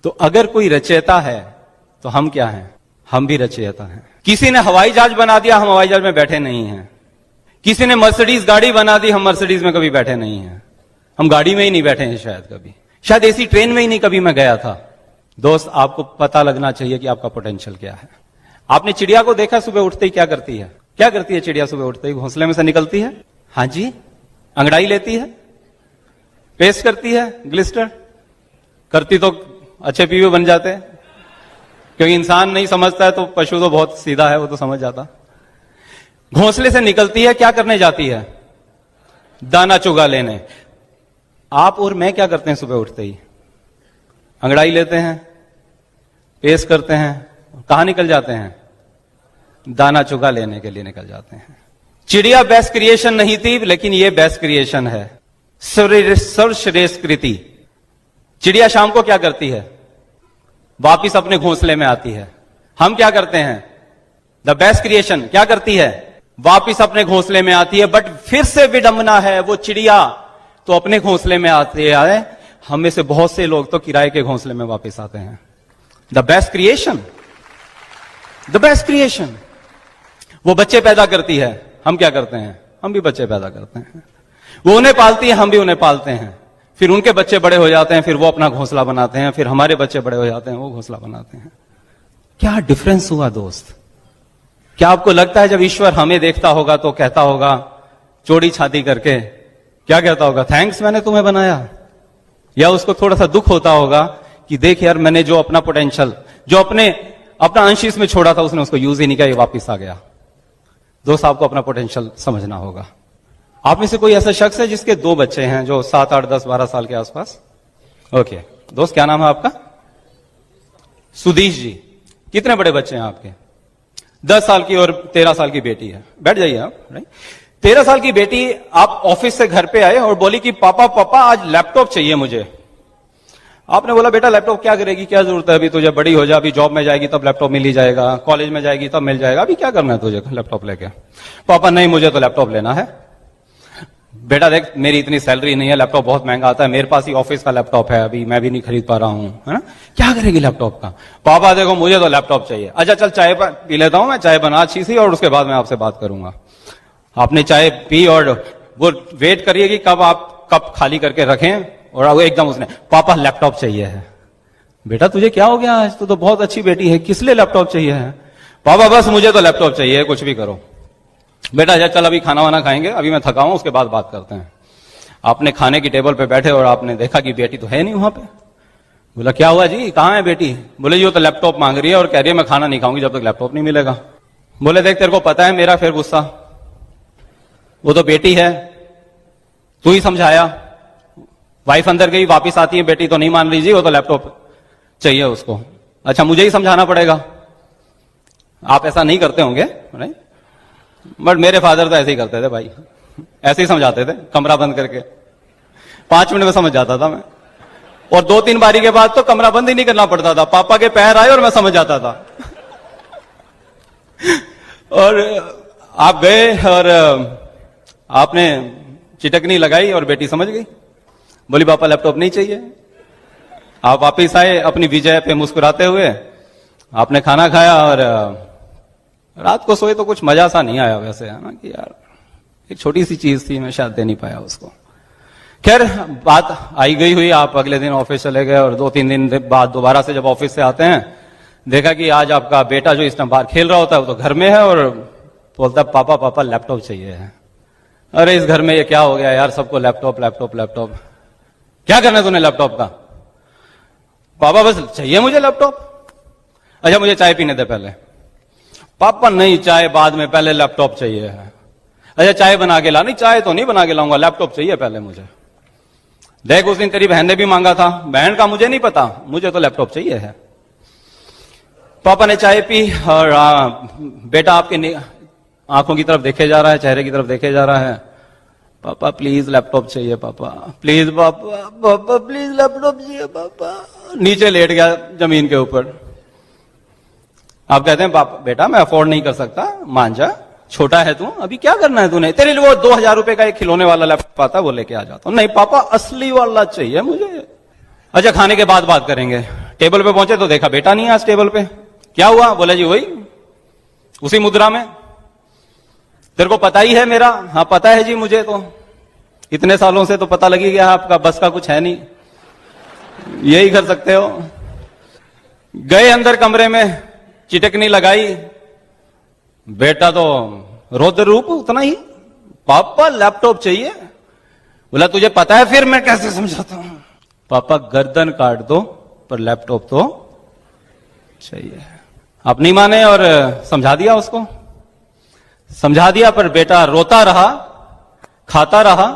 [SPEAKER 1] तो अगर कोई रचयिता है तो हम क्या हैं? हम भी रचयिता हैं। किसी ने हवाई जहाज बना दिया, हम हवाई जहाज में बैठे नहीं हैं। किसी ने मर्सिडीज गाड़ी बना दी, हम मर्सिडीज में कभी बैठे नहीं हैं। हम गाड़ी में ही नहीं बैठे हैं, शायद कभी, शायद ऐसी ट्रेन में ही नहीं कभी मैं गया था। दोस्त, आपको पता लगना चाहिए कि आपका पोटेंशियल क्या है। आपने चिड़िया को देखा सुबह उठते ही क्या करती है? क्या करती है चिड़िया सुबह उठते ही? घोंसले में से निकलती है, हाँ जी, अंगड़ाई लेती है, पेस्ट करती है, ग्लिस्टर करती तो अच्छे पीवे बन जाते हैं, क्योंकि इंसान नहीं समझता है तो पशु तो बहुत सीधा है, वो तो समझ जाता। घोंसले से निकलती है, क्या करने जाती है? दाना चुगा लेने। आप और मैं क्या करते हैं सुबह उठते ही? अंगड़ाई लेते हैं, पेस्ट करते हैं, कहां निकल जाते हैं? दाना चुगा लेने के लिए निकल जाते हैं। चिड़िया बेस्ट क्रिएशन नहीं थी, लेकिन ये बेस्ट क्रिएशन है, सर्वश्रेष्ठ कृति। चिड़िया शाम को क्या करती है? वापिस अपने घोंसले में आती है। हम क्या करते हैं? द बेस्ट क्रिएशन क्या करती है? वापिस अपने घोंसले में आती है। बट फिर से विडंबना है, वो चिड़िया तो अपने घोंसले में आती है, हम में से बहुत से लोग तो किराए के घोंसले में वापस आते हैं। The best creation, the best creation. वो बच्चे पैदा करती है, हम क्या करते हैं? हम भी बच्चे पैदा करते हैं। वो उन्हें पालती है, हम भी उन्हें पालते हैं। फिर उनके बच्चे बड़े हो जाते हैं, फिर वो अपना घोंसला बनाते हैं, फिर हमारे बच्चे बड़े हो जाते हैं, वो घोंसला बनाते हैं। क्या डिफरेंस हुआ दोस्त? क्या आपको लगता है जब ईश्वर हमें देखता होगा तो कहता होगा चौड़ी छाती करके, क्या कहता होगा? थैंक्स, मैंने तुम्हें बनाया। या उसको थोड़ा सा दुख होता होगा कि देख यार, मैंने जो अपना पोटेंशियल, जो अपना अंश इसमें छोड़ा था, उसने उसको यूज ही नहीं किया, ये वापिस आ गया। दोस्त, आपको अपना पोटेंशियल समझना होगा। आप में से कोई ऐसा शख्स है जिसके 2 बच्चे हैं, जो 7, 8, 10, 12 साल के आसपास? ओके दोस्त, क्या नाम है आपका? सुधीश जी। कितने बड़े बच्चे हैं आपके? 10 साल की और 13 साल की बेटी है। बैठ जाइए आप। राइट, 13 साल की बेटी आप ऑफिस से घर पे आए और बोली कि पापा आज लैपटॉप चाहिए मुझे। आपने बोला बेटा लैपटॉप क्या करेगी, क्या जरूरत है, अभी तुझे बड़ी हो जा, अभी जॉब में जाएगी तब लैपटॉप मिल ही जाएगा, कॉलेज में जाएगी तब मिल जाएगा, अभी क्या करना है तुझे लैपटॉप लेके? पापा नहीं, मुझे तो लैपटॉप लेना है। बेटा देख, मेरी इतनी सैलरी नहीं है, लैपटॉप बहुत महंगा आता है, मेरे पास ही ऑफिस का लैपटॉप है, अभी मैं भी नहीं खरीद पा रहा हूं, है ना? क्या करेगी लैपटॉप का? पापा देखो, मुझे तो लैपटॉप चाहिए। अच्छा चल, चाय पी लेता हूं मैं, चाय बना अच्छी सी, और उसके बाद मैं आपसे बात करूंगा। आपने चाय पी और वो वेट करिए कि कब आप कप खाली करके रखें, और वो एकदम उसने, पापा लैपटॉप चाहिए है। बेटा तुझे क्या हो गया आज? तू तो बहुत अच्छी बेटी है, किस लिए लैपटॉप चाहिए है? पापा बस मुझे तो लैपटॉप चाहिए, कुछ भी करो। बेटा चल अभी खाना वाना खाएंगे, अभी मैं थका हूं, उसके बाद बात करते हैं। आपने खाने की टेबल पे बैठे और आपने देखा कि बेटी तो है नहीं वहां पे, बोला क्या हुआ जी, कहाँ है बेटी? बोले जी वो तो लैपटॉप मांग रही है और कह रही है मैं खाना नहीं खाऊंगी जब तक लैपटॉप नहीं मिलेगा। बोले देख तेरे को पता है मेरा फिर गुस्सा, वो तो बेटी है, तू ही समझाया। वाइफ अंदर गई, वापिस आती है, बेटी तो नहीं मान रही जी, वो तो लैपटॉप चाहिए उसको। अच्छा मुझे ही समझाना पड़ेगा? आप ऐसा नहीं करते होंगे, बट मेरे फादर तो ऐसे ही करते थे भाई, ऐसे ही समझाते थे कमरा बंद करके। 5 मिनट में समझ जाता था मैं, और 2-3 बारी के बाद तो कमरा बंद ही नहीं करना पड़ता था, पापा के पैर आए और मैं समझ जाता था। और आप गए और आपने चिटकनी लगाई और बेटी समझ गई, बोली पापा लैपटॉप नहीं चाहिए। आप वापिस आए अपनी विजय पे मुस्कुराते हुए, आपने खाना खाया और रात को सोए तो कुछ मजा सा नहीं आया वैसे, है ना, कि यार एक छोटी सी चीज थी, मैं शायद दे नहीं पाया उसको। खैर बात आई गई हुई, आप अगले दिन ऑफिस चले गए और 2-3 दिन बाद दोबारा से जब ऑफिस से आते हैं, देखा कि आज आपका बेटा जो इस टाइम बाहर खेल रहा होता है वो तो घर में है और बोलता है पापा पापा लैपटॉप चाहिए है। अरे इस घर में ये क्या हो गया यार, सबको लैपटॉप लैपटॉप लैपटॉप। क्या करना है तूने लैपटॉप का? पापा बस चाहिए मुझे लैपटॉप। अच्छा मुझे चाय पीने दे पहले। पापा नहीं चाय बाद में, पहले लैपटॉप चाहिए है। अच्छा चाय बना के ला। नहीं चाय तो नहीं बना के लाऊंगा, लैपटॉप चाहिए पहले मुझे। देख उस दिन तेरी बहन ने भी मांगा था, बहन का मुझे नहीं पता, मुझे तो लैपटॉप चाहिए है। पापा ने चाय पी और बेटा आपके आंखों की तरफ देखे जा रहा है, चेहरे की तरफ देखे जा रहा है। पापा प्लीज लैपटॉप चाहिए पापा, प्लीज पापा, पापा प्लीज लैपटॉप चाहिए पापा। नीचे लेट गया जमीन के ऊपर। आप कहते हैं पापा बेटा मैं अफोर्ड नहीं कर सकता, मान जा, छोटा है तू, अभी क्या करना है तूने, तेरे लिए वो 2000 रुपए का एक खिलौने वाला लैपटॉप आता है वो लेके आ जाता हूं। नहीं पापा असली वाला चाहिए मुझे। अच्छा खाने के बाद बात करेंगे। टेबल पे पहुंचे तो देखा बेटा नहीं है आज टेबल पे। क्या हुआ? बोला जी वही उसी मुद्रा में। तेरे को पता ही है मेरा? हाँ पता है जी मुझे, तो इतने सालों से तो पता लगी गया आपका, बस का कुछ है नहीं, यही कर सकते हो। गए अंदर कमरे में, चिटकनी लगाई, बेटा तो रौद्र रूप उतना ही, पापा लैपटॉप चाहिए। बोला तुझे पता है फिर मैं कैसे समझाता हूं? पापा गर्दन काट दो पर लैपटॉप तो चाहिए। आप नहीं माने और समझा दिया उसको, समझा दिया, पर बेटा रोता रहा, खाता रहा,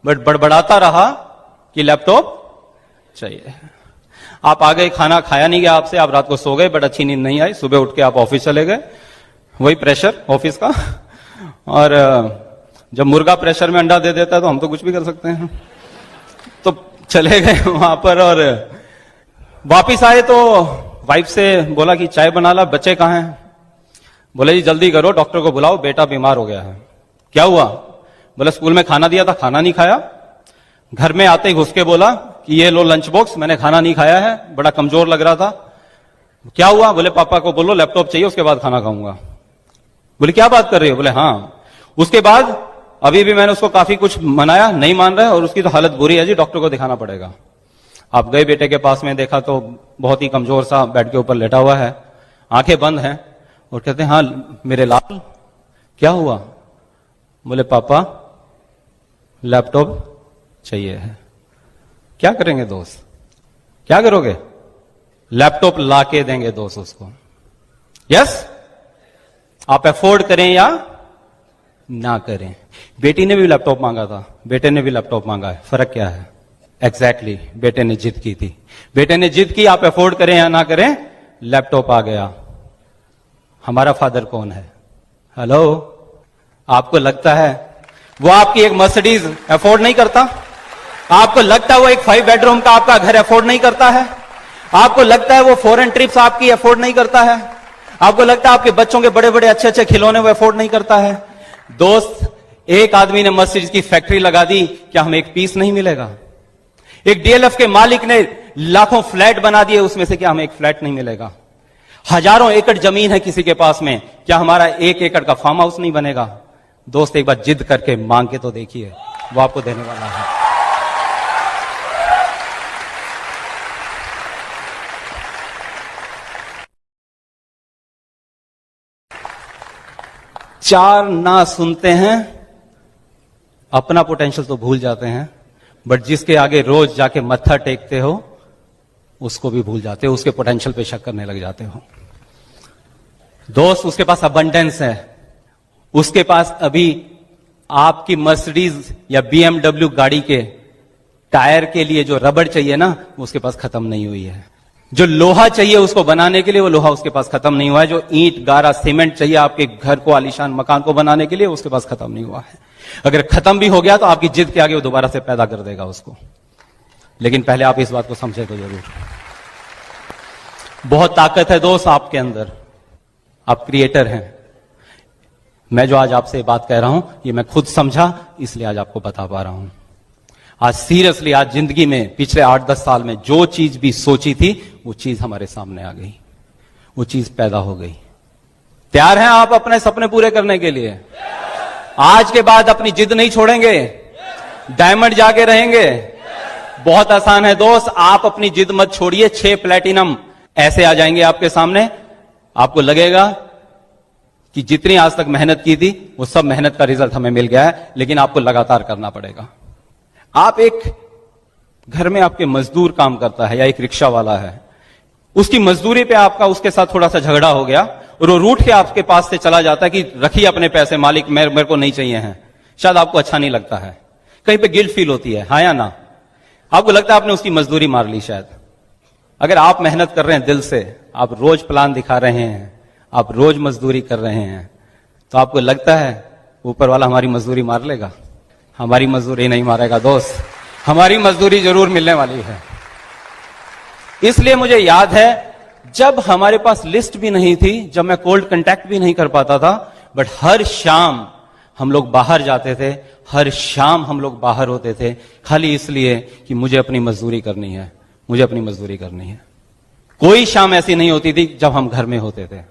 [SPEAKER 1] बट बड़बड़ाता रहा कि लैपटॉप चाहिए। आप आ गए, खाना खाया नहीं गया आपसे, आप रात को सो गए, बट अच्छी नींद नहीं आई। सुबह उठ के आप ऑफिस चले गए, वही प्रेशर ऑफिस का। और जब मुर्गा प्रेशर में अंडा दे देता है तो हम तो कुछ भी कर सकते हैं। तो चले गए वहां पर और वापिस आए तो वाइफ से बोला कि चाय बना ला, बच्चे कहाँ हैं? बोले जी जल्दी करो, डॉक्टर को बुलाओ, बेटा बीमार हो गया है। क्या हुआ? बोले स्कूल में खाना दिया था, खाना नहीं खाया। घर में आते ही घुस के बोला कि ये लो लंच बॉक्स, मैंने खाना नहीं खाया है, बड़ा कमजोर लग रहा था। क्या हुआ? बोले पापा को बोलो लैपटॉप चाहिए, उसके बाद खाना खाऊंगा। बोले क्या बात कर रही हो? बोले हाँ। उसके बाद अभी भी मैंने उसको काफी कुछ मनाया, नहीं मान रहा है और उसकी तो हालत बुरी है जी, डॉक्टर को दिखाना पड़ेगा। आप गए बेटे के पास में, देखा तो बहुत ही कमजोर सा बेड के ऊपर लेटा हुआ है, आंखें बंद हैं, और कहते हैं हाँ मेरे लाल क्या हुआ? बोले पापा लैपटॉप चाहिए है। क्या करेंगे दोस्त? क्या करोगे? लैपटॉप लाके देंगे दोस्त उसको। यस, आप अफोर्ड करें या ना करें। बेटी ने भी लैपटॉप मांगा था, बेटे ने भी लैपटॉप मांगा है, फर्क क्या है? एग्जैक्टली बेटे ने जिद की थी, बेटे ने जिद की, आप अफोर्ड करें या ना करें, लैपटॉप आ गया। हमारा फादर कौन है? हेलो, आपको लगता है वो आपकी एक मर्सिडीज अफोर्ड नहीं करता? आपको लगता है वो एक 5 बेडरूम का आपका घर अफोर्ड नहीं करता है? आपको लगता है वो फॉरेन ट्रिप्स आपकी अफोर्ड नहीं करता है? आपको लगता है आपके बच्चों के बड़े बड़े अच्छे अच्छे खिलौने वो अफोर्ड नहीं करता है? दोस्त, एक आदमी ने मर्सिडीज की फैक्ट्री लगा दी, क्या हमें एक पीस नहीं मिलेगा? एक डीएलएफ के मालिक ने लाखों फ्लैट बना दिए, उसमें से क्या हमें एक फ्लैट नहीं मिलेगा? हजारों एकड़ जमीन है किसी के पास में, क्या हमारा 1 एकड़ का फार्म हाउस नहीं बनेगा? दोस्त एक बार जिद करके मांग के तो देखिए, वो आपको देने वाला है। चार ना सुनते हैं, अपना पोटेंशियल तो भूल जाते हैं, बट जिसके आगे रोज जाके मत्था टेकते हो उसको भी भूल जाते हो, उसके पोटेंशियल पे शक करने लग जाते हो। दोस्त, उसके पास अबंडेंस है, उसके पास अभी आपकी मर्सिडीज या BMW गाड़ी के टायर के लिए जो रबड़ चाहिए ना, उसके पास खत्म नहीं हुई है। जो लोहा चाहिए उसको बनाने के लिए, वो लोहा उसके पास खत्म नहीं हुआ है। जो ईंट गारा सीमेंट चाहिए आपके घर को, आलीशान मकान को बनाने के लिए, उसके पास खत्म नहीं हुआ है। अगर खत्म भी हो गया तो आपकी जिद के आगे वो दोबारा से पैदा कर देगा उसको। लेकिन पहले आप इस बात को समझे तो जरूर। बहुत ताकत है दोस्त आपके अंदर, आप क्रिएटर हैं। मैं जो आज आपसे बात कह रहा हूं, ये मैं खुद समझा, इसलिए आज आपको बता पा रहा हूं। आज सीरियसली, आज जिंदगी में पिछले 8-10 साल में जो चीज भी सोची थी, वो चीज हमारे सामने आ गई, वो चीज पैदा हो गई। तैयार हैं आप अपने सपने पूरे करने के लिए? आज के बाद अपनी जिद नहीं छोड़ेंगे, डायमंड जाके रहेंगे। बहुत आसान है दोस्त, आप अपनी जिद मत छोड़िए। 6 प्लैटिनम ऐसे आ जाएंगे आपके सामने, आपको लगेगा कि जितनी आज तक मेहनत की थी, वो सब मेहनत का रिजल्ट हमें मिल गया है, लेकिन आपको लगातार करना पड़ेगा। आप एक घर में आपके मजदूर काम करता है या एक रिक्शा वाला है, उसकी मजदूरी पे आपका उसके साथ थोड़ा सा झगड़ा हो गया और वो रूठ के आपके पास से चला जाता है कि रखिए अपने पैसे मालिक, मेरे को नहीं चाहिए हैं। शायद आपको अच्छा नहीं लगता है, कहीं पे गिल्ट फील होती है, हाँ या ना? आपको लगता है आपने उसकी मजदूरी मार ली शायद। अगर आप मेहनत कर रहे हैं दिल से, आप रोज प्लान दिखा रहे हैं, आप रोज मजदूरी कर रहे हैं, तो आपको लगता है ऊपर वाला हमारी मजदूरी मार लेगा? हमारी मजदूरी नहीं मारेगा दोस्त, हमारी मजदूरी जरूर मिलने वाली है। इसलिए मुझे याद है, जब हमारे पास लिस्ट भी नहीं थी, जब मैं कोल्ड कांटेक्ट भी नहीं कर पाता था, बट हर शाम हम लोग बाहर जाते थे, हर शाम हम लोग बाहर होते थे, खाली इसलिए कि मुझे अपनी मजदूरी करनी है, मुझे अपनी मजदूरी करनी है। कोई शाम ऐसी नहीं होती थी जब हम घर में होते थे।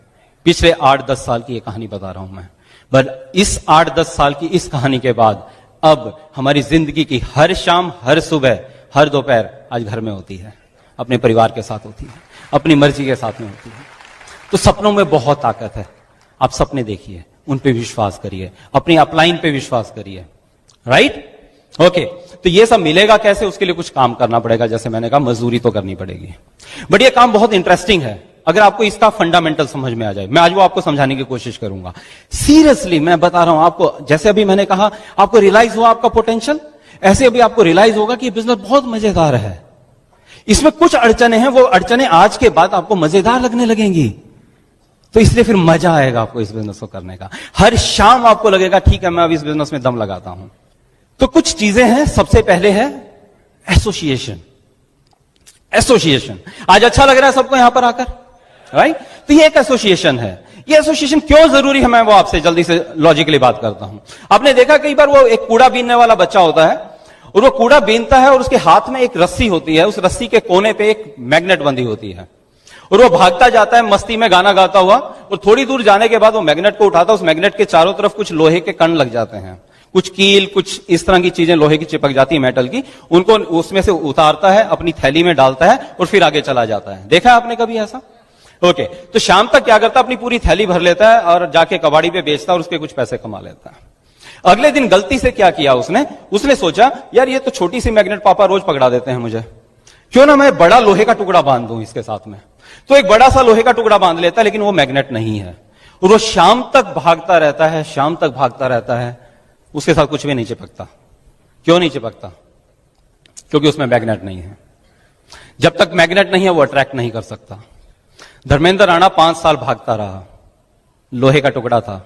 [SPEAKER 1] पिछले 8-10 साल की ये कहानी बता रहा हूं मैं, पर इस 8-10 साल की इस कहानी के बाद अब हमारी जिंदगी की हर शाम, हर सुबह, हर दोपहर आज घर में होती है, अपने परिवार के साथ होती है, अपनी मर्जी के साथ में होती है। तो सपनों में बहुत ताकत है। आप सपने देखिए, उन पे विश्वास करिए, अपनी अपलाइन पे विश्वास करिए, राइट? ओके, तो ये सब मिलेगा कैसे? उसके लिए कुछ काम करना पड़ेगा, जैसे मैंने कहा मजदूरी तो करनी पड़ेगी। बट ये काम बहुत इंटरेस्टिंग है अगर आपको इसका फंडामेंटल समझ में आ जाए। मैं आज वो आपको समझाने की कोशिश करूंगा। सीरियसली मैं बता रहा हूं आपको, जैसे अभी मैंने कहा आपको रियलाइज हुआ आपका पोटेंशियल, ऐसे अभी आपको रियलाइज होगा कि बिजनेस बहुत मजेदार है। इसमें कुछ अड़चने हैं, वो अड़चने आज के बाद आपको मजेदार लगने लगेंगी, तो इसलिए फिर मजा आएगा आपको इस बिजनेस को करने का। हर शाम आपको लगेगा ठीक है मैं अब इस बिजनेस में दम लगाता हूं। तो कुछ चीजें हैं। सबसे पहले है एसोसिएशन। एसोसिएशन आज अच्छा लग रहा है सबको यहां पर आकर, राइट? तो ये एक एसोसिएशन है। ये एसोसिएशन क्यों जरूरी है, मैं वो आपसे जल्दी से लॉजिकली बात करता हूं। आपने देखा कई बार वो एक कूड़ा बीनने वाला बच्चा होता है और वो कूड़ा बीनता है और उसके हाथ में एक रस्सी होती है, उस रस्सी के कोने पे एक मैग्नेट बंधी होती है और वो भागता जाता है मस्ती में गाना गाता हुआ, और थोड़ी दूर जाने के बाद वो मैग्नेट को उठाता है। उस मैग्नेट के चारों तरफ कुछ लोहे के कण लग जाते हैं, कुछ कील, कुछ इस तरह की चीजें लोहे की चिपक जाती है, मेटल की, उनको उसमें से उतारता है, अपनी थैली में डालता है और फिर आगे चला जाता है। देखा है आपने कभी ऐसा? ओके, तो शाम तक क्या करता है, अपनी पूरी थैली भर लेता है और जाके कबाड़ी पे बेचता है और उसके कुछ पैसे कमा लेता है। अगले दिन गलती से क्या किया उसने सोचा यार ये तो छोटी सी मैग्नेट पापा रोज पकड़ा देते हैं मुझे, क्यों ना मैं बड़ा लोहे का टुकड़ा बांध दूं इसके साथ में। तो एक बड़ा सा लोहे का टुकड़ा बांध लेता है, लेकिन वो मैग्नेट नहीं है और वो शाम तक भागता रहता है, शाम तक भागता रहता है, उसके साथ कुछ भी नहीं चिपकता। क्यों नहीं चिपकता? क्योंकि उसमें मैग्नेट नहीं है। जब तक मैग्नेट नहीं है वो अट्रैक्ट नहीं कर सकता। धर्मेंद्र राणा 5 साल भागता रहा, लोहे का टुकड़ा था,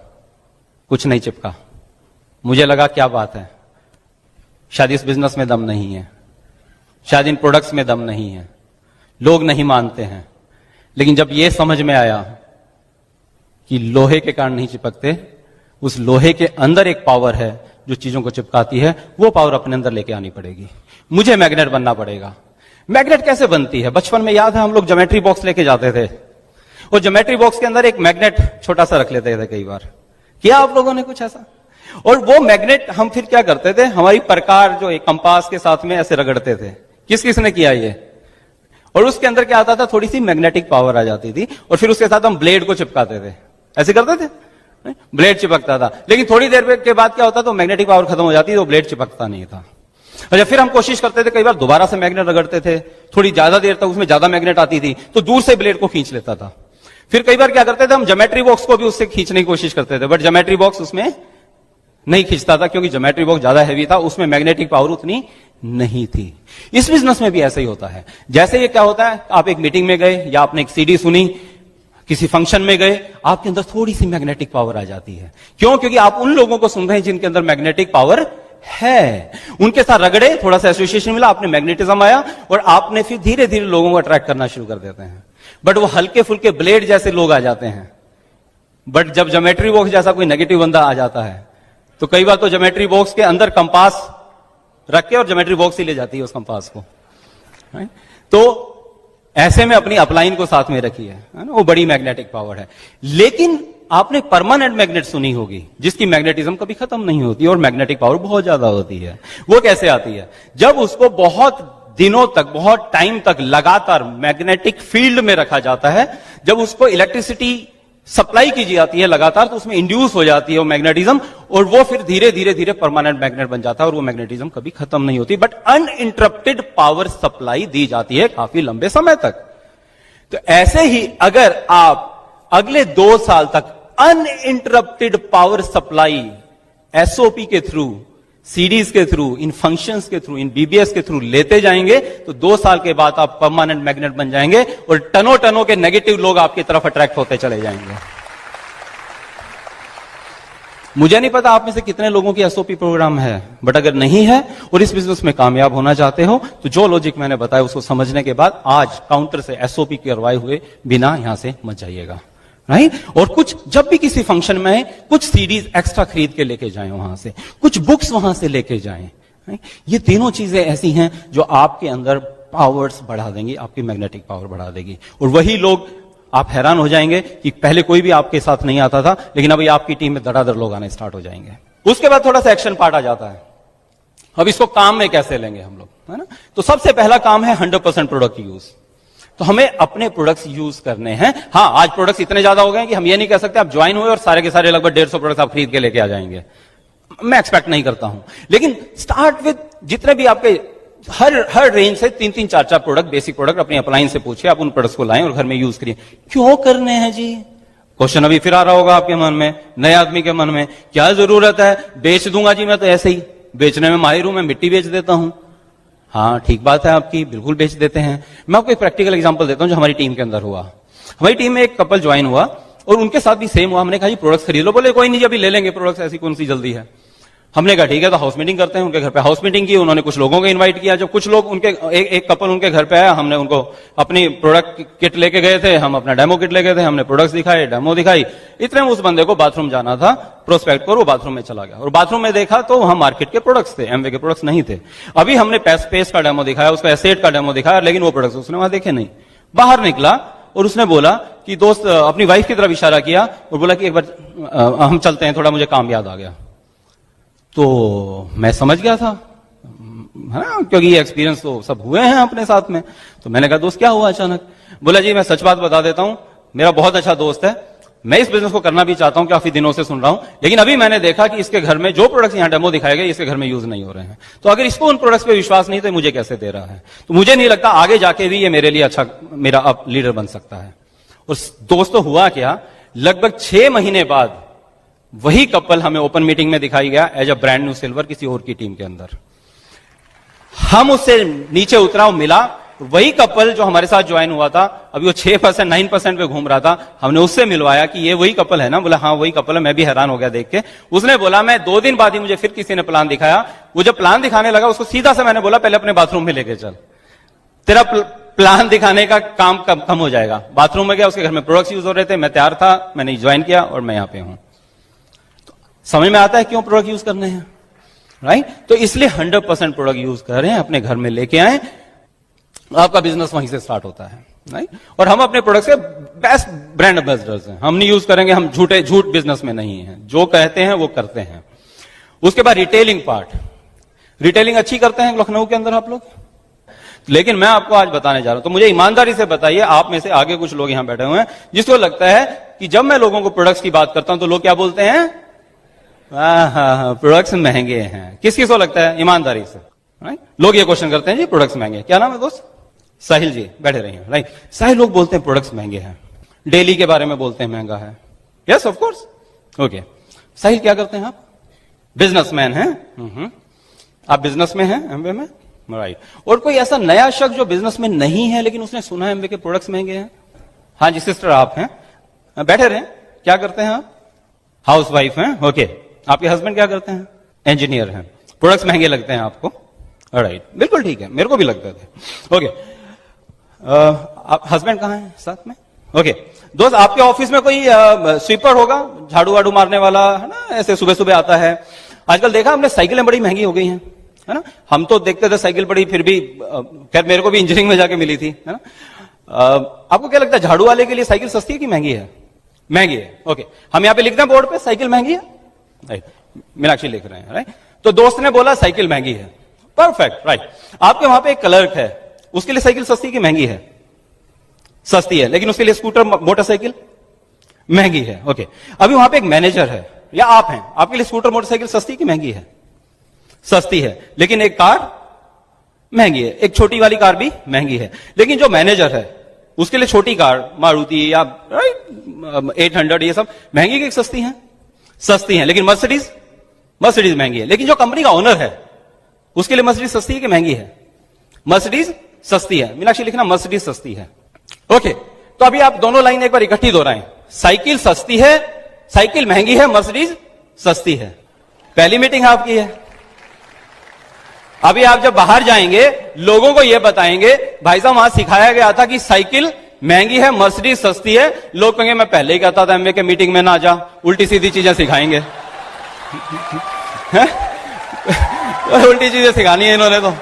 [SPEAKER 1] कुछ नहीं चिपका। मुझे लगा क्या बात है, शायद इस बिजनेस में दम नहीं है, शायद इन प्रोडक्ट्स में दम नहीं है, लोग नहीं मानते हैं। लेकिन जब यह समझ में आया कि लोहे के कारण नहीं चिपकते, उस लोहे के अंदर एक पावर है जो चीजों को चिपकाती है, वो पावर अपने अंदर लेके आनी पड़ेगी। मुझे मैग्नेट बनना पड़ेगा। मैग्नेट कैसे बनती है? बचपन में याद है हम लोग ज्योमेट्री बॉक्स लेके जाते थे, और ज्योमेट्री बॉक्स के अंदर एक मैग्नेट छोटा सा रख लेते थे। कई बार किया आप लोगों ने कुछ ऐसा? और वो मैग्नेट हम फिर क्या करते थे, हमारी प्रकार जो एक कंपास के साथ में ऐसे रगड़ते थे। किस किस ने किया ये? और उसके अंदर क्या आता था, थोड़ी सी मैग्नेटिक पावर आ जाती थी और फिर उसके साथ हम ब्लेड को चिपकाते थे। ऐसे करते थे, ब्लेड चिपकता था। लेकिन थोड़ी देर के बाद क्या होता, तो मैग्नेटिक पावर खत्म हो जाती, तो ब्लेड चिपकता नहीं था। अच्छा, फिर हम कोशिश करते थे, कई बार दोबारा से मैग्नेट रगड़ते थे, थोड़ी ज्यादा देर तक उसमें ज्यादा मैग्नेट आती थी तो दूर से ब्लेड को खींच लेता था। फिर कई बार क्या करते थे, हम ज्योमेट्री बॉक्स को भी उससे खींचने की कोशिश करते थे, बट ज्योमेट्री बॉक्स उसमें नहीं खींचता था क्योंकि ज्योमेट्री बॉक्स ज्यादा हैवी था, उसमें मैग्नेटिक पावर उतनी नहीं थी। इस बिजनेस में भी ऐसा ही होता है। जैसे ये क्या होता है, आप एक मीटिंग में गए या आपने एक सीडी सुनी, किसी फंक्शन में गए, आपके अंदर थोड़ी सी मैग्नेटिक पावर आ जाती है। क्यों? क्योंकि आप उन लोगों को सुन रहे हैं जिनके अंदर मैग्नेटिक पावर है, उनके साथ रगड़े, थोड़ा सा एसोसिएशन मिला, आपने मैग्नेटिज्म आया और आपने फिर धीरे धीरे लोगों को अट्रैक्ट करना शुरू कर देते हैं। बट वो हल्के फुल्के ब्लेड जैसे लोग आ जाते हैं। बट जब ज्योमेट्री बॉक्स जैसा कोई नेगेटिव बंदा आ जाता है तो कई बार तो ज्योमेट्री बॉक्स के अंदर कंपास रख के और ज्योमेट्री बॉक्स ही ले जाती है उस कंपास को। तो ऐसे में अपनी अपलाइन को साथ में रखी है ना, वो बड़ी मैग्नेटिक पावर है। लेकिन आपने परमानेंट मैग्नेट सुनी होगी जिसकी मैग्नेटिज्म कभी खत्म नहीं होती और मैग्नेटिक पावर बहुत ज्यादा होती है। वो कैसे आती है? जब उसको बहुत दिनों तक, बहुत टाइम तक लगातार मैग्नेटिक फील्ड में रखा जाता है, जब उसको इलेक्ट्रिसिटी सप्लाई की जाती है लगातार, तो उसमें इंड्यूस हो जाती है वो मैग्नेटिज्म और वो फिर धीरे धीरे धीरे परमानेंट मैग्नेट बन जाता है और वो मैग्नेटिज्म कभी खत्म नहीं होती, बट अनइंटरप्टेड पावर सप्लाई दी जाती है काफी लंबे समय तक। तो ऐसे ही अगर आप अगले 2 साल तक अनइंटरप्टेड पावर सप्लाई एसओपी के थ्रू, सीडीज के थ्रू, इन फंक्शंस के थ्रू, इन बीबीएस के थ्रू लेते जाएंगे तो 2 साल के बाद आप परमानेंट मैग्नेट बन जाएंगे और टनों टनों के नेगेटिव लोग आपकी तरफ अट्रैक्ट होते चले जाएंगे। मुझे नहीं पता आप में से कितने लोगों की एसओपी प्रोग्राम है, बट अगर नहीं है और इस बिजनेस में कामयाब होना चाहते हो तो जो लॉजिक मैंने बताया उसको समझने के बाद आज काउंटर से एसओपी करवाए हुए बिना यहां से मत जाइएगा, राइट? और कुछ जब भी किसी फंक्शन में कुछ सीडीज एक्स्ट्रा खरीद के लेके जाएं, वहां से कुछ बुक्स वहां से लेके जाएं। ये तीनों चीजें ऐसी हैं जो आपके अंदर पावर्स बढ़ा देंगी, आपकी मैग्नेटिक पावर बढ़ा देगी। और वही लोग, आप हैरान हो जाएंगे कि पहले कोई भी आपके साथ नहीं आता था, लेकिन अभी आपकी टीम में धड़ाधड़ लोग आने स्टार्ट हो जाएंगे। उसके बाद थोड़ा सा एक्शन पार्ट आ जाता है। अब इसको काम में कैसे लेंगे हम लोग, है ना? तो सबसे पहला काम है 100% प्रोडक्ट यूज। तो हमें अपने प्रोडक्ट्स यूज करने हैं। हाँ, आज प्रोडक्ट्स इतने ज्यादा हो गए कि हम ये नहीं कह सकते आप ज्वाइन हुए और सारे के सारे लगभग 150 प्रोडक्ट्स आप खरीद के लेके आ जाएंगे, मैं एक्सपेक्ट नहीं करता हूं। लेकिन स्टार्ट विद जितने भी आपके हर रेंज से 3-3, 4-4 प्रोडक्ट, बेसिक प्रोडक्ट अपनी अप्लायंस से पूछिए, आप उन प्रोडक्ट्स को लाएं और घर में यूज करिए। क्यों करने हैं जी? क्वेश्चन अभी फिर आ रहा होगा आपके मन में, नए आदमी के मन में, क्या जरूरत है? बेच दूंगा जी, मैं तो ऐसे ही बेचने में माहिर हूं, मैं मिट्टी बेच देता हूं। हाँ, ठीक बात है आपकी, बिल्कुल बेच देते हैं। मैं आपको एक प्रैक्टिकल एग्जांपल देता हूं जो हमारी टीम के अंदर हुआ। हमारी टीम में एक कपल ज्वाइन हुआ और उनके साथ भी सेम हुआ। हमने कहा जी प्रोडक्ट्स खरीद लो। बोले कोई नहीं जी, अभी ले लेंगे प्रोडक्ट्स, ऐसी कौन सी जल्दी है। हमने कहा ठीक है, तो हाउस मीटिंग करते हैं। उनके घर पे हाउस मीटिंग की, उन्होंने कुछ लोगों को इनवाइट किया। जब कुछ लोग उनके एक कपल उनके घर पे आया, हमने उनको अपनी प्रोडक्ट किट लेके गए थे, हम अपना डेमो किट लेके गए थे, हमने प्रोडक्ट्स दिखाए, डेमो दिखाई। इतने में उस बंदे को बाथरूम जाना था, प्रोस्पेक्ट पर, वो बाथरूम में चला गया और बाथरूम में देखा तो वहां मार्केट के प्रोडक्ट्स थे, एमवे के प्रोडक्ट्स नहीं थे। अभी हमने पेस्ट का डेमो दिखाया, उसका एसेट का डेमो दिखाया, लेकिन वो प्रोडक्ट्स उसने वहां देखे नहीं। बाहर निकला और उसने बोला कि दोस्त, अपनी वाइफ की तरफ इशारा किया और बोला कि एक बार हम चलते हैं, थोड़ा मुझे काम याद आ गया। तो मैं समझ गया था, है ना, क्योंकि ये एक्सपीरियंस तो सब हुए हैं अपने साथ में। तो मैंने कहा दोस्त क्या हुआ अचानक? बोला जी मैं सच बात बता देता हूं, मेरा बहुत अच्छा दोस्त है, मैं इस बिजनेस को करना भी चाहता हूं, काफी दिनों से सुन रहा हूं, लेकिन अभी मैंने देखा कि इसके घर में जो प्रोडक्ट्स यहां डेमो दिखाए गए इसके घर में यूज नहीं हो रहे हैं। तो अगर इसको उन प्रोडक्ट्स पे विश्वास नहीं तो मुझे कैसे दे रहा है? तो मुझे नहीं लगता आगे जाके भी ये मेरे लिए अच्छा मेरा अब लीडर बन सकता है। और दोस्तों हुआ क्या, लगभग 6 महीने बाद वही कपल हमें ओपन मीटिंग में दिखाई गया as a brand new silver किसी और की टीम के अंदर। हम उससे नीचे उतरा और मिला, वही कपल जो हमारे साथ ज्वाइन हुआ था, अभी वो 6%, 9% पे घूम रहा था। हमने उससे मिलवाया कि ये वही कपल है ना? बोला हाँ वही कपल है। मैं भी हैरान हो गया देख के। उसने बोला मैं 2 दिन बाद ही मुझे फिर किसी ने प्लान दिखाया। वो जब प्लान दिखाने लगा उसको सीधा से मैंने बोला पहले अपने बाथरूम में लेके चल, तेरा प्लान दिखाने का काम कम हो जाएगा। बाथरूम में गया, उसके घर में प्रोडक्ट्स यूज हो रहे थे, मैं तैयार था, मैंने ज्वाइन किया और मैं यहां पे हूं। तो समझ में आता है क्यों प्रोडक्ट यूज करने हैं, राइट? तो इसलिए 100% प्रोडक्ट यूज करें, अपने घर में लेके आए, आपका बिजनेस वहीं से स्टार्ट होता है, राइट? और हम अपने प्रोडक्ट्स के बेस्ट ब्रांड एम्बेसडर्स हैं। हम नहीं यूज करेंगे, हम झूठ बिजनेस में नहीं है, जो कहते हैं वो करते हैं। उसके बाद रिटेलिंग पार्ट, रिटेलिंग अच्छी करते हैं लखनऊ के अंदर आप लोग, लेकिन मैं आपको आज बताने जा रहा हूं। तो मुझे ईमानदारी से बताइए, आप में से आगे कुछ लोग यहां बैठे हुए हैं जिसको लगता है कि जब मैं लोगों को प्रोडक्ट्स की बात करता हूं तो लोग क्या बोलते हैं, हाँ प्रोडक्ट्स महंगे हैं। किस किस को लगता है ईमानदारी से? राइट। लोग ये क्वेश्चन करते हैं जी प्रोडक्ट्स महंगे, क्या नाम है दोस्त? साहिल जी, बैठे रहिए। राइट, साहिल, लोग बोलते हैं प्रोडक्ट्स महंगे हैं, डेली के बारे में बोलते हैं महंगा है। Yes of course. ओके, साहिल क्या करते हैं आप? बिजनेसमैन हैं। आप बिजनेस में हैं एमवे में, राइट। और कोई ऐसा नया शख्स जो बिजनेस में नहीं है लेकिन उसने सुना है एमवे के प्रोडक्ट्स महंगे हैं? हाँ जी सिस्टर, आप हैं, बैठे रहे। क्या करते हैं आप? हाउस वाइफ हैं। ओके, आपके हस्बैंड क्या करते हैं? इंजीनियर हैं। प्रोडक्ट्स महंगे लगते हैं आपको, राइट, बिल्कुल ठीक है, मेरे को भी लगते थे। ओके, आप हस्बैंड कहाँ हैं साथ में? ओके, दोस्त आपके ऑफिस में कोई स्वीपर होगा, झाड़ू वाड़ू मारने वाला, है ना, ऐसे सुबह सुबह आता है। आजकल देखा हमने साइकिलें बड़ी महंगी हो गई हैं, है ना। हम तो देखते थे साइकिल बड़ी, फिर भी खैर मेरे को भी इंजीनियरिंग में जाके मिली थी, है ना। आपको क्या लगता है झाड़ू वाले के लिए साइकिल सस्ती है कि महंगी है? महंगी है। ओके, हम यहाँ पे लिखते हैं बोर्ड पे साइकिल महंगी है, राइट, मीनाक्षी लिख रहे हैं, राइट। तो दोस्त ने बोला साइकिल महंगी है, परफेक्ट, राइट। आपके वहां पे एक क्लर्क है, उसके लिए साइकिल सस्ती की महंगी है? सस्ती है, लेकिन उसके लिए स्कूटर मोटरसाइकिल महंगी है। ओके, अभी वहां पे एक मैनेजर है या आप हैं, आपके लिए स्कूटर मोटरसाइकिल सस्ती की महंगी है? सस्ती है, लेकिन एक कार महंगी है, एक छोटी वाली कार भी महंगी है। लेकिन जो मैनेजर है उसके लिए छोटी कार मारुति या राइट 800 ये सब महंगी की सस्ती है? सस्ती है, लेकिन मर्सिडीज महंगी है। लेकिन जो कंपनी का ओनर है उसके लिए मर्सिडीज सस्ती है कि महंगी है? मर्सिडीज सस्ती है। मीनाक्षी लिखना मर्सिडीज सस्ती है। ओके, तो अभी आप दोनों लाइन एक बार इकट्ठी दोहराएं। साइकिल सस्ती है, साइकिल महंगी है, मर्सिडीज सस्ती है। पहली मीटिंग आपकी है। अभी आप जब बाहर जाएंगे लोगों को यह बताएंगे भाई साहब वहां सिखाया गया था कि साइकिल महंगी है, मर्सिडीज सस्ती है। लोग कहेंगे मैं पहले ही कहता था एमवे के मीटिंग में ना जा, उल्टी सीधी चीजें सिखाएंगे। उल्टी चीजें सिखानी है इन्होंने तो।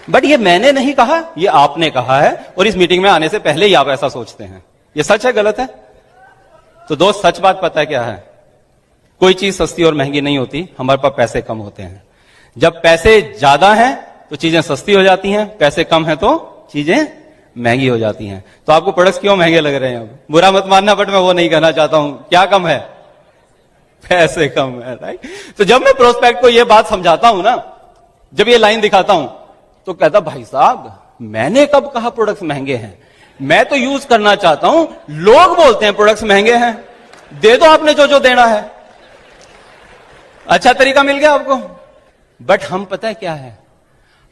[SPEAKER 1] बट ये मैंने नहीं कहा, ये आपने कहा है, और इस मीटिंग में आने से पहले ही आप ऐसा सोचते हैं। ये सच है गलत है? तो दोस्त सच बात पता है क्या है? कोई चीज सस्ती और महंगी नहीं होती, हमारे पास पैसे कम होते हैं। जब पैसे ज्यादा हैं तो चीजें सस्ती हो जाती हैं, पैसे कम है तो चीजें महंगी हो जाती हैं। तो आपको प्रोडक्ट्स क्यों महंगे लग रहे हैं? अब बुरा मत मानना, बट मैं वो नहीं कहना चाहता हूं। क्या कम है? पैसे कम है, राइट। तो जब मैं प्रोस्पेक्ट को ये बात समझाता हूं ना, जब ये लाइन दिखाता हूं, तो कहता भाई साहब मैंने कब कहा प्रोडक्ट्स महंगे हैं? मैं तो यूज करना चाहता हूं, लोग बोलते हैं प्रोडक्ट्स महंगे हैं, दे दो आपने जो जो देना है। अच्छा तरीका मिल गया आपको। बट हम पता है क्या है,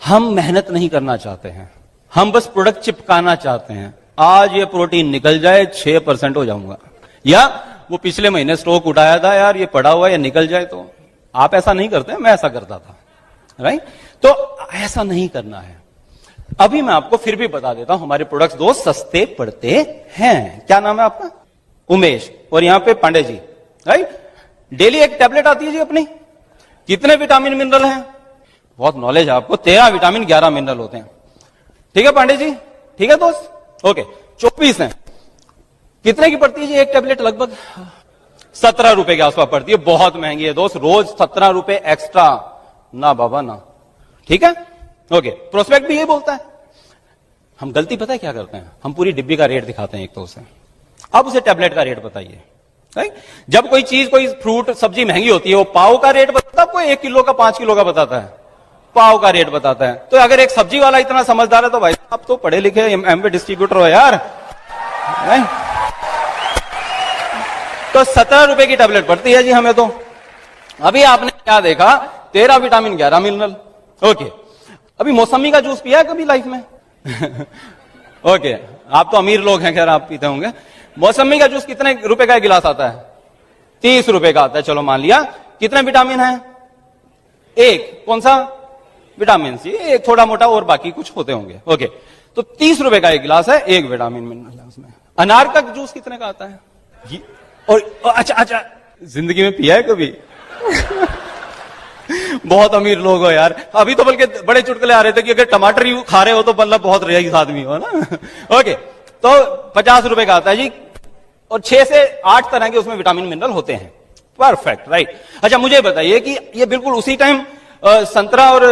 [SPEAKER 1] हम मेहनत नहीं करना चाहते हैं, हम बस प्रोडक्ट चिपकाना चाहते हैं। आज ये प्रोटीन निकल जाए 6% हो जाऊंगा, या वो पिछले महीने स्टॉक उठाया था यार ये पड़ा हुआ है, निकल जाए तो। आप ऐसा नहीं करते, मैं ऐसा करता था, राइट। तो ऐसा नहीं करना है। अभी मैं आपको फिर भी बता देता हूं, हमारे प्रोडक्ट्स दोस्त सस्ते पड़ते हैं। क्या नाम है आपका? उमेश, और यहां पे पांडे जी, राइट। डेली एक टैबलेट आती है जी अपनी। कितने विटामिन मिनरल हैं? बहुत नॉलेज है आपको, 13 विटामिन 11 मिनरल होते हैं। ठीक है पांडे जी, ठीक है दोस्त, ओके। 24 है। कितने की पड़ती है जी एक टैबलेट? लगभग 17 रुपए के आसपास पड़ती है। बहुत महंगी है दोस्त, रोज 17 रुपए एक्स्ट्रा ना बाबा ना। ठीक है, ओके। प्रोस्पेक्ट भी ये बोलता है। हम गलती पता है क्या करते हैं, हम पूरी डिब्बी का रेट दिखाते हैं एक तो उसे, अब उसे टैबलेट का रेट बताइए, राइट। जब कोई चीज, कोई फ्रूट सब्जी महंगी होती है, वो पाव का रेट बताता है आपको, 1 किलो का 5 किलो का बताता है? पाव का रेट बताता है। तो अगर एक सब्जी वाला इतना समझदार है तो भाई आप तो पढ़े लिखे एमवे डिस्ट्रीब्यूटर हो यार, राइट। तो 17 रुपए की टैबलेट पड़ती है जी हमें तो। अभी आपने क्या देखा? 13 विटामिन 11 मिनरल, ओके। अभी मौसमी का जूस पिया है कभी लाइफ में? ओके, आप तो अमीर लोग हैं, खैर आप पीते होंगे। मौसमी का जूस कितने रुपए का गिलास आता है? 30 रुपए का आता है। चलो मान लिया, कितने विटामिन है? एक। कौन सा? विटामिन सी, एक थोड़ा मोटा और बाकी कुछ होते होंगे, ओके। तो 30 रुपए का एक गिलास है, एक विटामिन मिनरल है उसमें। अनार का जूस कितने का आता है? और अच्छा, जिंदगी में पिया है कभी? बहुत अमीर लोग हो यार। अभी तो बल्कि बड़े चुटकुले आ रहे थे कि अगर टमाटर यू खा रहे हो तो मतलब बहुत रईस आदमी हो ना। ओके, तो 50 रुपए का आता है जी, और 6 से 8 तरह के उसमें विटामिन मिनरल होते हैं। Perfect, right. अच्छा मुझे बताइए कि ये बिल्कुल उसी टाइम संतरा और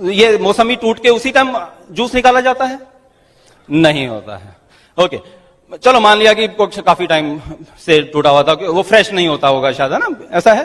[SPEAKER 1] ये मौसमी टूट के उसी टाइम जूस निकाला जाता है? नहीं होता है, ओके। चलो मान लिया कि काफी टाइम से टूटा हुआ था, वो फ्रेश नहीं होता होगा शायद, है ना, ऐसा है?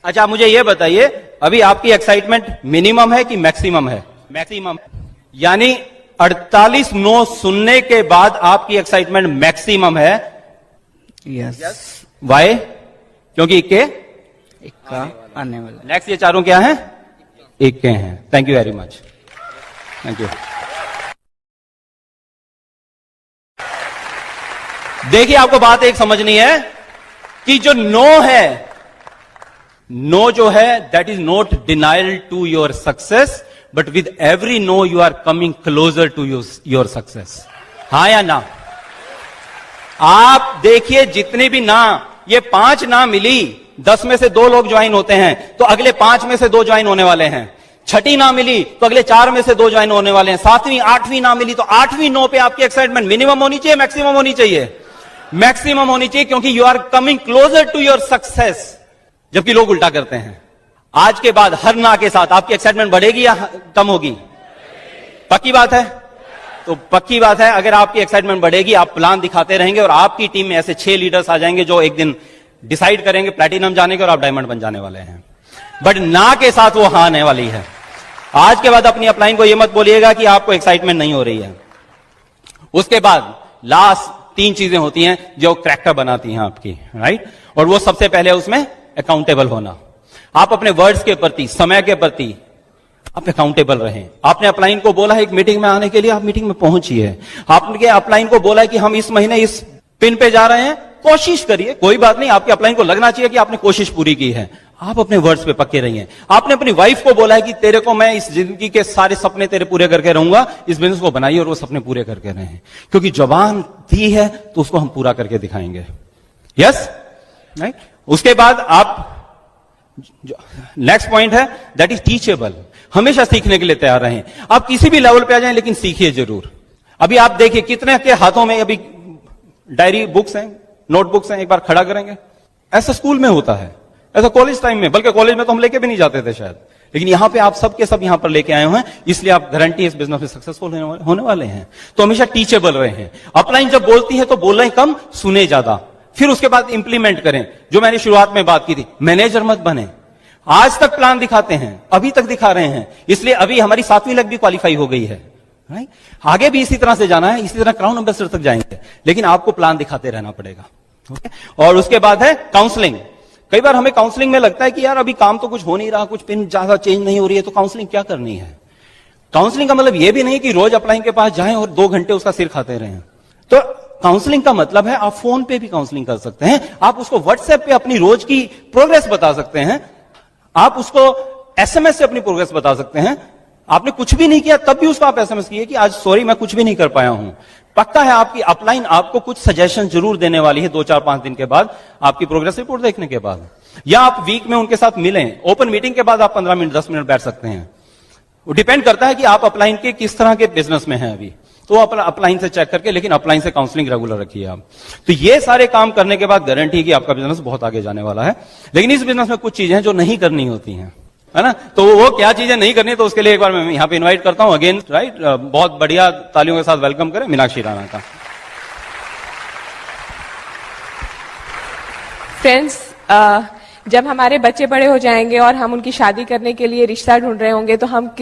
[SPEAKER 1] अच्छा, मुझे ये बताइए, अभी आपकी एक्साइटमेंट मिनिमम है कि मैक्सिमम है? मैक्सिमम, यानी 48 नो सुनने के बाद आपकी एक्साइटमेंट मैक्सिमम है।
[SPEAKER 3] यस।
[SPEAKER 1] वाई? क्योंकि इक्के
[SPEAKER 3] इक्का आने वाला।
[SPEAKER 1] नेक्स्ट, ये चारों क्या हैं? इक्के हैं। Thank you very much, thank you. देखिए, आपको बात एक समझनी है कि जो नो है, नो जो है that is not denial to your success, but with every no you are coming closer to your success. हाँ या ना? आप देखिए, जितनी भी ना, ये 5 ना मिली, 10 में से 2 लोग ज्वाइन होते हैं, तो अगले 5 में से 2 ज्वाइन होने वाले हैं। 6ठी ना मिली तो अगले 4 में से 2 ज्वाइन होने वाले हैं। 7वीं 8वीं ना मिली तो 8वीं नो पे आपकी एक्साइटमेंट मिनिमम होनी चाहिए, मैक्सिमम होनी चाहिए? मैक्सिमम होनी चाहिए, क्योंकि you are coming closer to your success. जबकि लोग उल्टा करते हैं। आज के बाद हर ना के साथ आपकी एक्साइटमेंट बढ़ेगी या कम होगी? पक्की बात है? तो पक्की बात है, अगर आपकी एक्साइटमेंट बढ़ेगी, आप प्लान दिखाते रहेंगे और आपकी टीम में ऐसे 6 लीडर्स आ जाएंगे जो एक दिन डिसाइड करेंगे प्लैटिनम जाने के और आप डायमंड बन जाने वाले हैं। बट ना के साथ वो हाँ आने वाली है। आज के बाद अपनी अपलाइन को ये मत बोलिएगा कि आपको एक्साइटमेंट नहीं हो रही है। उसके बाद लास्ट 3 चीजें होती हैं जो क्रैक्टर बनाती हैं आपकी, राइट? और वो सबसे पहले उसमें अकाउंटेबल होना। आप अपने वर्ड्स के प्रति, समय के प्रति आप अकाउंटेबल रहें। आपने अपलाइन को बोला है एक मीटिंग में आने के लिए, आप मीटिंग में पहुंचिए। आपने अपलाइन को बोला है कि हम इस महीने इस पिन पे जा रहे हैं, कोशिश करिए। कोई बात नहीं, आपके अपलाइन को लगना चाहिए कि आपने कोशिश पूरी की है। आप अपने वर्ड्स पे पक्के रहिए। आपने अपनी वाइफ को बोला है कि तेरे को मैं इस जिंदगी के सारे सपने तेरे पूरे करके रहूंगा, इस बिजनेस को बनाइए और वो सपने पूरे करके रहें, क्योंकि जबान दी है तो उसको हम पूरा करके दिखाएंगे। Yes, right? उसके बाद आप, नेक्स्ट पॉइंट है दैट इज टीचेबल। हमेशा सीखने के लिए तैयार रहें। आप किसी भी लेवल पे आ जाएं, लेकिन सीखिए जरूर। अभी आप देखिए कितने के हाथों में अभी डायरी बुक्स हैं, नोटबुक्स हैं, एक बार खड़ा करेंगे। ऐसा स्कूल में होता है, ऐसा कॉलेज टाइम में, बल्कि कॉलेज में तो हम लेके भी नहीं जाते थे शायद, लेकिन यहां पे आप सब के सब यहां पर लेके आए हुए हैं, इसलिए आप गारंटी इस बिजनेस में सक्सेसफुल होने वाले हैं। तो हमेशा टीचेबल रहे। अपलाइन जब बोलती है तो बोलें कम, सुने ज्यादा। फिर उसके बाद इंप्लीमेंट करें। जो मैंने शुरुआत में बात की थी, मैनेजर मत बने। आज तक प्लान दिखाते हैं, अभी तक दिखा रहे हैं, इसलिए अभी हमारी 7वीं लग भी क्वालिफाई हो गई है, राइट? आगे भी इसी तरह से जाना है, इसी तरह क्राउन एम्बेसडर तक जाएंगे, लेकिन आपको प्लान दिखाते रहना पड़ेगा। ओके? और उसके बाद है काउंसलिंग। कई बार हमें काउंसलिंग में लगता है कि यार अभी काम तो कुछ हो नहीं रहा, कुछ पिन ज्यादा चेंज नहीं हो रही है, तो काउंसलिंग क्या करनी है? काउंसलिंग का मतलब यह भी नहीं कि रोज अपलाइन के पास जाएं और 2 घंटे उसका सिर खाते रहें। तो काउंसलिंग का मतलब है आप फोन पे भी काउंसलिंग कर सकते हैं, आप उसको व्हाट्सएप पे अपनी रोज की प्रोग्रेस बता सकते हैं, आप उसको एसएमएस से अपनी प्रोग्रेस बता सकते हैं। आपने कुछ भी नहीं किया तब भी उसको आप एसएमएस किए कि आज सॉरी मैं कुछ भी नहीं कर पाया हूं। पक्का है आपकी अपलाइन आपको कुछ सजेशन जरूर देने वाली है 2-4-5 दिन के बाद, आपकी प्रोग्रेस रिपोर्ट देखने के बाद, या आप वीक में उनके साथ मिलें। ओपन मीटिंग के बाद आप 15 मिनट 10 मिनट बैठ सकते हैं। वो डिपेंड करता है कि आप अपलाइन के किस तरह के बिजनेस में हैं अभी, तो अपलाइन से चेक करके, लेकिन अपलाइन से काउंसलिंग रेगुलर रखिए आप। तो ये सारे काम करने के बाद गारंटी है कि आपका बिजनेस बहुत आगे जाने वाला है। लेकिन इस बिजनेस में कुछ चीजें हैं जो नहीं करनी होती हैं, है ना? तो वो क्या चीजें नहीं करनी, तो उसके लिए एक बार मैं यहां पे इनवाइट करता हूं अगेन, राइट? बहुत बढ़िया तालियों के साथ वेलकम करें मीनाक्षी राणा का।
[SPEAKER 2] फ्रेंड्स, जब हमारे बच्चे बड़े हो जाएंगे और हम उनकी शादी करने के लिए रिश्ता ढूंढ रहे होंगे, तो हम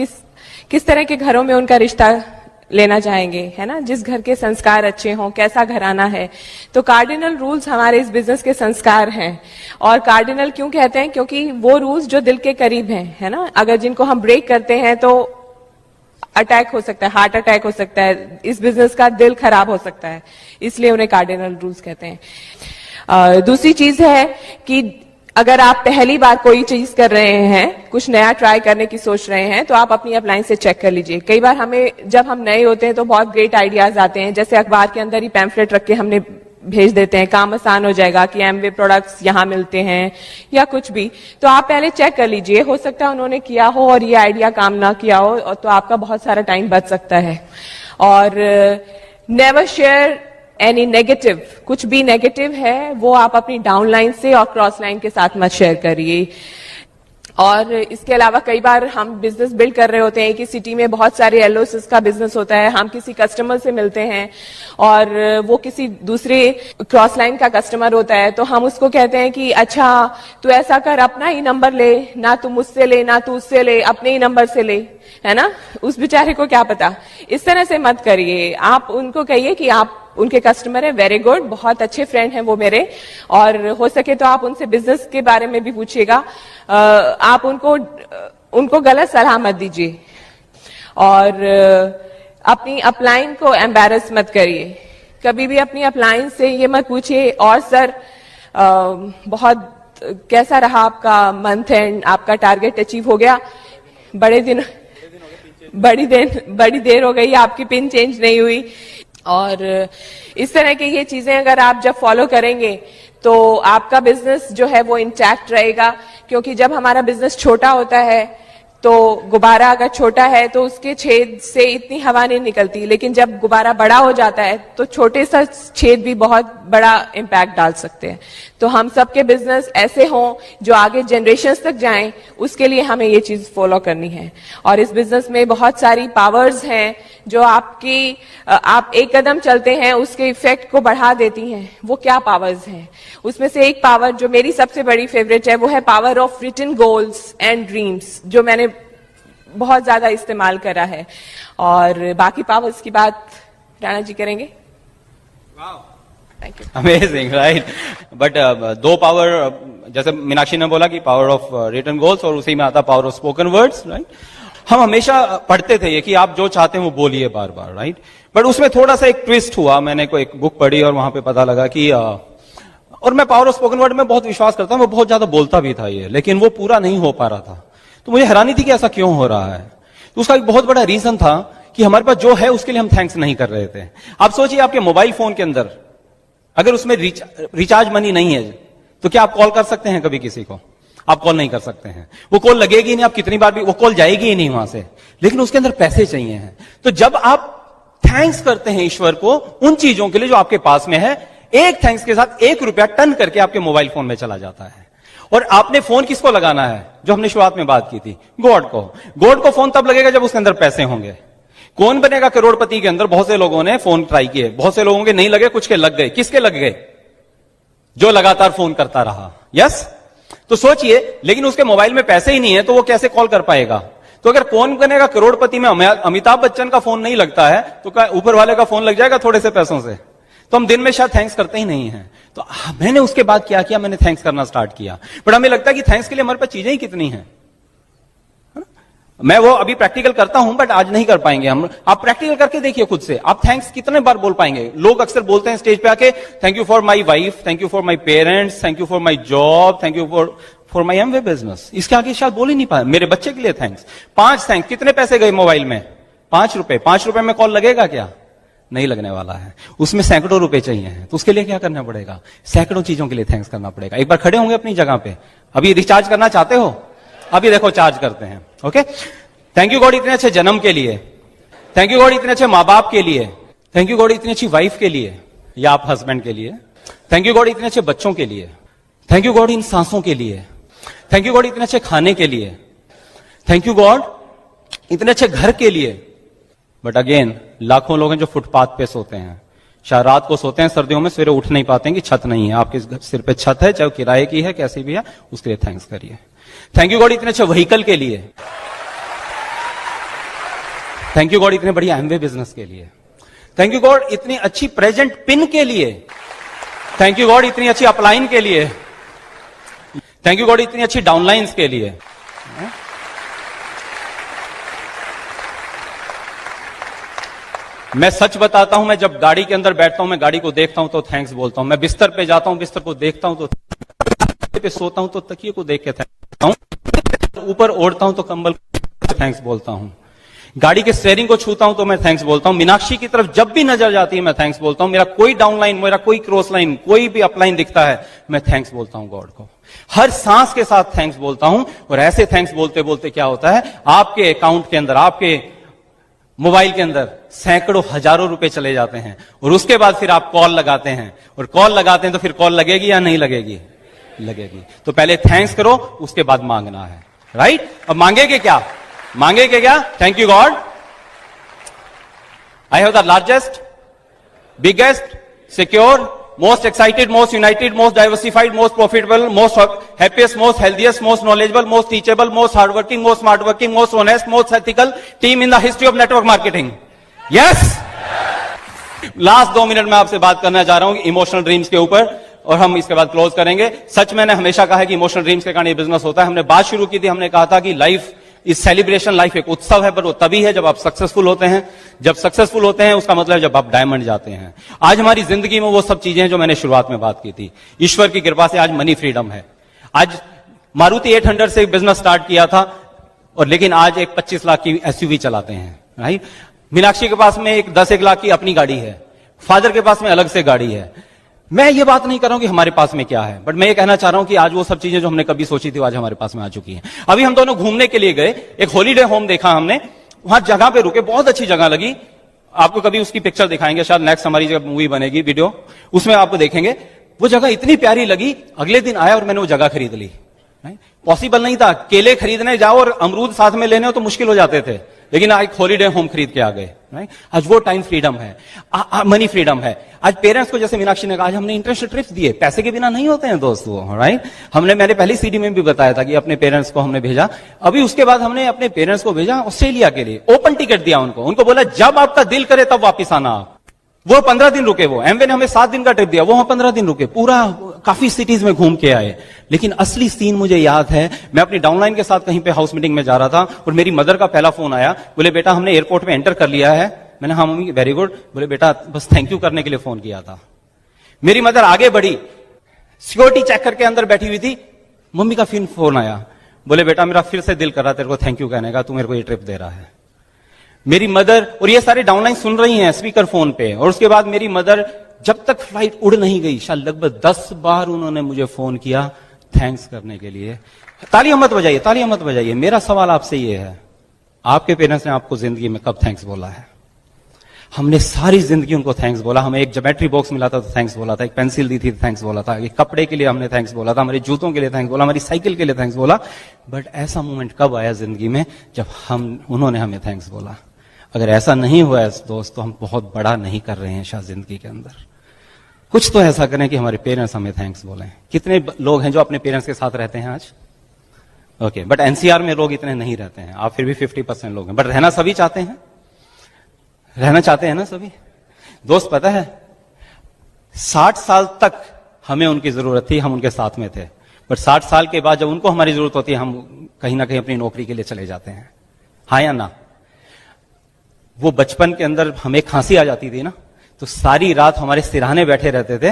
[SPEAKER 2] किस तरह के घरों में उनका रिश्ता लेना चाहेंगे, है ना? जिस घर के संस्कार अच्छे हों, कैसा घराना है। तो कार्डिनल रूल्स हमारे इस बिजनेस के संस्कार हैं। और कार्डिनल क्यों कहते हैं? क्योंकि वो रूल्स जो दिल के करीब हैं, है ना? अगर जिनको हम ब्रेक करते हैं तो अटैक हो सकता है, हार्ट अटैक हो सकता है, इस बिजनेस का दिल खराब हो सकता है, इसलिए उन्हें कार्डिनल रूल्स कहते हैं। दूसरी चीज है कि अगर आप पहली बार कोई चीज कर रहे हैं, कुछ नया ट्राई करने की सोच रहे हैं, तो आप अपनी अपलाइन से चेक कर लीजिए। कई बार हमें, जब हम नए होते हैं तो बहुत ग्रेट आइडियाज आते हैं, जैसे अखबार के अंदर ही पैम्फलेट रख के हमने भेज देते हैं, काम आसान हो जाएगा कि एमवे प्रोडक्ट्स यहाँ मिलते हैं या कुछ भी। तो आप पहले चेक कर लीजिए, हो सकता है उन्होंने किया हो और ये आइडिया काम ना किया हो, और तो आपका बहुत सारा टाइम बच सकता है। और नेवर शेयर एनी नेगेटिव, कुछ भी नेगेटिव है वो आप अपनी डाउनलाइन से और क्रॉस लाइन के साथ मत शेयर करिए। और इसके अलावा कई बार हम बिजनेस बिल्ड कर रहे होते हैं कि सिटी में बहुत सारे एलओएस का बिजनेस होता है, हम किसी कस्टमर से मिलते हैं और वो किसी दूसरे क्रॉस लाइन का कस्टमर होता है, तो हम उसको कहते हैं कि अच्छा तू ऐसा कर, अपना ही नंबर ले, ना तू मुझसे ले ना तू उससे ले, अपने ही नंबर से ले, है ना। उस बेचारे को क्या पता। इस तरह से मत करिए। आप उनको कहिए कि आप उनके कस्टमर है, वेरी गुड, बहुत अच्छे फ्रेंड हैं वो मेरे, और हो सके तो आप उनसे बिजनेस के बारे में भी पूछिएगा। आप उनको गलत सलाह मत दीजिए और अपनी अपलाइन को एम्बैरस मत करिए। कभी भी अपनी अपलाइन से ये मत पूछिए और सर बहुत कैसा रहा आपका मंथ एंड, आपका टारगेट अचीव हो गया, बड़ी देर हो गई, आपकी पिन चेंज नहीं हुई। और इस तरह की ये चीजें अगर आप जब फॉलो करेंगे तो आपका बिजनेस जो है वो इंटैक्ट रहेगा। क्योंकि जब हमारा बिजनेस छोटा होता है तो गुब्बारा अगर छोटा है तो उसके छेद से इतनी हवा नहीं निकलती, लेकिन जब गुब्बारा बड़ा हो जाता है तो छोटे सा छेद भी बहुत बड़ा इम्पैक्ट डाल सकते हैं। तो हम सबके बिजनेस ऐसे हों जो आगे जनरेशंस तक जाएं, उसके लिए हमें ये चीज फॉलो करनी है। और इस बिजनेस में बहुत सारी पावर्स हैं जो आप एक कदम चलते हैं उसके इफेक्ट को बढ़ा देती हैं। वो क्या पावर्स हैं? उसमें से एक पावर जो मेरी सबसे बड़ी फेवरेट है वो है power of written goals and dreams, जो मैंने बहुत ज्यादा इस्तेमाल करा है। और बाकी पावर्स की बात राणा जी करेंगे। Thank you.
[SPEAKER 1] Amazing, right. But दो पावर, जैसे मीनाक्षी ने बोला कि पावर ऑफ रिटन गोल्स, और उसी में आता power of spoken words, right. हम हमेशा पढ़ते थे ये कि आप जो चाहते हैं वो बोलिए बार बार, राइट। बट उसमें थोड़ा सा एक ट्विस्ट हुआ। मैंने कोई एक बुक पढ़ी और वहां पे पता लगा कि और मैं पावर ऑफ स्पोकन वर्ड में बहुत विश्वास करता हूं, मैं बहुत ज्यादा बोलता भी था ये, लेकिन वो पूरा नहीं हो पा रहा था। तो मुझे हैरानी थी कि ऐसा क्यों हो रहा है। तो उसका एक बहुत बड़ा रीजन था कि हमारे पास जो है उसके लिए हम थैंक्स नहीं कर रहे थे। आप सोचिए, आपके मोबाइल फोन के अंदर अगर उसमें रिचार्ज मनी नहीं है तो क्या आप कॉल कर सकते हैं कभी किसी को? आप कॉल नहीं कर सकते हैं। वो कॉल लगेगी नहीं, आप कितनी बार भी, वो कॉल जाएगी ही नहीं वहां से। लेकिन उसके अंदर पैसे चाहिए हैं। तो जब आप थैंक्स करते हैं ईश्वर को उन चीजों के लिए जो आपके पास में है, एक थैंक्स के साथ 1 रुपया टन करके आपके मोबाइल फोन में चला जाता है। और आपने फोन किसको लगाना है? जो हमने शुरुआत में बात की थी, गॉड को। गॉड को फोन तब लगेगा जब उसके अंदर पैसे होंगे। कौन बनेगा करोड़पति के अंदर? बहुत से लोगों ने फोन ट्राई किए, बहुत से लोगों के नहीं लगे, कुछ के लग गए। किसके लग गए? जो लगातार फोन करता रहा। यस। तो सोचिए, लेकिन उसके मोबाइल में पैसे ही नहीं है तो वो कैसे कॉल कर पाएगा? तो अगर कौन बनेगा करोड़पति में अमिताभ बच्चन का फोन नहीं लगता है तो क्या ऊपर वाले का फोन लग जाएगा थोड़े से पैसों से? तो हम दिन में शायद थैंक्स करते ही नहीं हैं। तो मैंने उसके बाद क्या किया, मैंने थैंक्स करना स्टार्ट किया। बट हमें लगता है कि थैंक्स के लिए हमारे पास चीजें ही कितनी हैं। मैं वो अभी प्रैक्टिकल करता हूं बट आज नहीं कर पाएंगे हम। आप प्रैक्टिकल करके देखिए खुद से, आप थैंक्स कितने बार बोल पाएंगे? लोग अक्सर बोलते हैं स्टेज पे आके, thank you for my wife, thank you for my parents, thank you for my job, thank you for my Amway business. इसके आगे शायद बोल ही नहीं पाए। मेरे बच्चे के लिए थैंक्स, 5 थैंक्स। कितने पैसे गए मोबाइल में? 5 रुपए। 5 रुपए में कॉल लगेगा क्या? नहीं लगने वाला है। उसमें सैकड़ों रुपए चाहिए हैं। तो उसके लिए क्या करना पड़ेगा? सैकड़ों चीजों के लिए थैंक्स करना पड़ेगा। एक बार खड़े होंगे अपनी जगह पे। अभी रिचार्ज करना चाहते हो? अभी देखो चार्ज करते हैं। ओके। थैंक यू गॉड इतने अच्छे जन्म के लिए। थैंक यू गॉड इतने अच्छे माँ बाप के लिए। थैंक यू गॉड इतनी अच्छी वाइफ के लिए या आप हस्बैंड के लिए। थैंक यू गॉड इतने अच्छे बच्चों के लिए। थैंक यू गॉड इन सांसों के लिए। थैंक यू गॉड इतने अच्छे खाने के लिए। थैंक यू गॉड इतने अच्छे घर के लिए। बट अगेन, लाखों लोग हैं जो फुटपाथ पे सोते हैं, शायद रात को सोते हैं सर्दियों में, सवेरे उठ नहीं पाते हैं कि छत नहीं है। आपके सिर पे छत है, चाहे किराए की है, कैसी भी है, उसके लिए थैंक्स करिए। थैंक यू गॉड इतने अच्छे व्हीकल के लिए। थैंक यू गॉड इतने बढ़िया एमवे बिजनेस के लिए। थैंक यू गॉड इतनी अच्छी प्रेजेंट पिन के लिए। थैंक यू गॉड इतनी अच्छी अपलाइन के लिए। थैंक यू गॉड इतनी अच्छी डाउनलाइंस के लिए। मैं सच बताता हूं, मैं जब गाड़ी के अंदर बैठता हूं, मैं गाड़ी को देखता हूं तो थैंक्स बोलता हूं। मैं बिस्तर पे जाता हूं, बिस्तर को देखता हूं तो पे सोता हूं तो तकिए को देख के थैंक्स बोलता हूं। ऊपर ओढ़ता हूं तो कंबल थैंक्स बोलता हूं। गाड़ी के स्टीयरिंग को छूता हूं तो मैं थैंक्स बोलता हूं। मीनाक्षी की तरफ जब भी नजर जाती है मैं थैंक्स बोलता हूं। मेरा कोई डाउनलाइन, मेरा कोई क्रॉस लाइन, कोई भी अपलाइन दिखता है, मैं थैंक्स बोलता हूं गॉड को। हर सांस के साथ थैंक्स बोलता हूं। और ऐसे थैंक्स बोलते बोलते क्या होता है, आपके अकाउंट के अंदर, आपके मोबाइल के अंदर सैकड़ों हजारों रुपए चले जाते हैं। और उसके बाद फिर आप कॉल लगाते हैं, और कॉल लगाते हैं तो फिर कॉल लगेगी या नहीं लगेगी? लगेगी। तो पहले थैंक्स करो, उसके बाद मांगना है। राइट? अब मांगेगे क्या? मांगेगे क्या? Thank you God, I have the largest, biggest, secure, most excited, most united, most diversified, most profitable, most happiest, most healthiest, most knowledgeable, most teachable, most hardworking, most smartworking, most honest, most ethical team in the history of network marketing. Yes? Last 2 minute में आपसे बात करना चाह रहा हूं emotional dreams के ऊपर, और हम इसके बाद क्लोज करेंगे। सच मैंने हमेशा कहा है कि इमोशनल ड्रीम्स के कारण ये बिजनेस होता है। हमने बात शुरू की थी, हमने कहा था कि लाइफ इस सेलिब्रेशन, लाइफ एक उत्सव है, पर वो तभी है जब आप सक्सेसफुल होते हैं। जब सक्सेसफुल होते हैं उसका मतलब जब आप डायमंड जाते हैं। आज हमारी जिंदगी में वो सब चीजें हैं जो मैंने शुरुआत में बात की थी। ईश्वर की कृपा से आज मनी फ्रीडम है। आज मारुति 800 से एक बिजनेस स्टार्ट किया था, और लेकिन आज एक 25 लाख की एसयूवी चलाते हैं, राइट? मीनाक्षी के पास में एक 10-1 लाख की अपनी गाड़ी है, फादर के पास में अलग से गाड़ी है। मैं ये बात नहीं कर रहा हूं कि हमारे पास में क्या है, बट मैं ये कहना चाह रहा हूं कि आज वो सब चीजें जो हमने कभी सोची थी वो आज हमारे पास में आ चुकी हैं। अभी हम दोनों घूमने के लिए गए, एक हॉलीडे होम देखा हमने, वहां जगह पे रुके, बहुत अच्छी जगह लगी। आपको कभी उसकी पिक्चर दिखाएंगे, शायद नेक्स्ट हमारी जब मूवी बनेगी वीडियो, उसमें आपको देखेंगे। वो जगह इतनी प्यारी लगी, अगले दिन आया और मैंने वो जगह खरीद ली। पॉसिबल नहीं था, केले खरीदने जाओ और अमरूद साथ में लेने हो तो मुश्किल हो जाते थे, लेकिन आज हॉलीडे होम खरीद के आ गए। आज वो टाइम फ्रीडम है, मनी फ्रीडम है। आज पेरेंट्स को, जैसे मीनाक्षी ने कहा, आज हमने इंटरेस्टेड ट्रिप्स दिए, पैसे के बिना नहीं होते हैं दोस्तों, राइट? मैंने पहली सीडी में भी बताया था कि अपने पेरेंट्स को हमने भेजा। अभी उसके बाद हमने अपने पेरेंट्स को भेजा ऑस्ट्रेलिया के लिए, ओपन टिकट दिया उनको बोला जब आपका दिल करे तब वापिस आना आप। वो 15 दिन रुके, वो एमवे ने हमें 7 दिन का ट्रिप दिया, वो 15 दिन रुके, पूरा काफी सिटीज में घूम के आए। लेकिन असली सीन मुझे याद है, मैं अपनी डाउनलाइन के साथ कहीं पे हाउस मीटिंग में जा रहा था और मेरी मदर का पहला फोन आया, बोले बेटा हमने एयरपोर्ट में एंटर कर लिया है। मैंने हाँ मम्मी वेरी गुड। बोले बेटा बस थैंक यू करने के लिए फोन किया था। मेरी मदर आगे बढ़ी, सिक्योरिटी चेक करके अंदर बैठी हुई थी, मम्मी का फिर फोन आया, बोले बेटा मेरा फिर से दिल कर रहा तेरे को थैंक यू कहने का, तू मेरे को ये ट्रिप दे रहा है। मेरी मदर, और ये सारे डाउनलाइन सुन रही हैं स्पीकर फोन पे, और उसके बाद मेरी मदर जब तक फ्लाइट उड़ नहीं गई, शायद लगभग 10 बार उन्होंने मुझे फोन किया थैंक्स करने के लिए। तालियां मत बजाइए, तालियां मत बजाइए। मेरा सवाल आपसे ये है, आपके पेरेंट्स ने आपको जिंदगी में कब थैंक्स बोला है? हमने सारी जिंदगी उनको थैंक्स बोला। हमें एक ज्योमेट्री बॉक्स मिला था तो थैंक्स बोला था, एक पेंसिल दी थी तो थैंक्स बोला था, एक कपड़े के लिए हमने थैंक्स बोला था, हमारे जूतों के लिए थैंक्स बोला, हमारी साइकिल के लिए थैंक्स बोला। बट ऐसा मोमेंट कब आया जिंदगी में जब उन्होंने हमें थैंक्स बोला? अगर ऐसा नहीं हुआ है दोस्त, तो हम बहुत बड़ा नहीं कर रहे हैं शायद जिंदगी के अंदर। कुछ तो ऐसा करें कि हमारे पेरेंट्स हमें थैंक्स बोलें। कितने लोग हैं जो अपने पेरेंट्स के साथ रहते हैं आज? ओके, बट एनसीआर में लोग इतने नहीं रहते हैं, आप फिर भी 50% लोग हैं, बट रहना सभी चाहते हैं, रहना चाहते हैं ना सभी दोस्त? पता है 60 साल तक हमें उनकी जरूरत थी, हम उनके साथ में थे, बट 60 साल के बाद जब उनको हमारी जरूरत होती है, हम कहीं ना कहीं अपनी नौकरी के लिए चले जाते हैं। हाँ या ना? वो बचपन के अंदर हमें खांसी आ जाती थी ना, तो सारी रात हमारे सिरहाने बैठे रहते थे,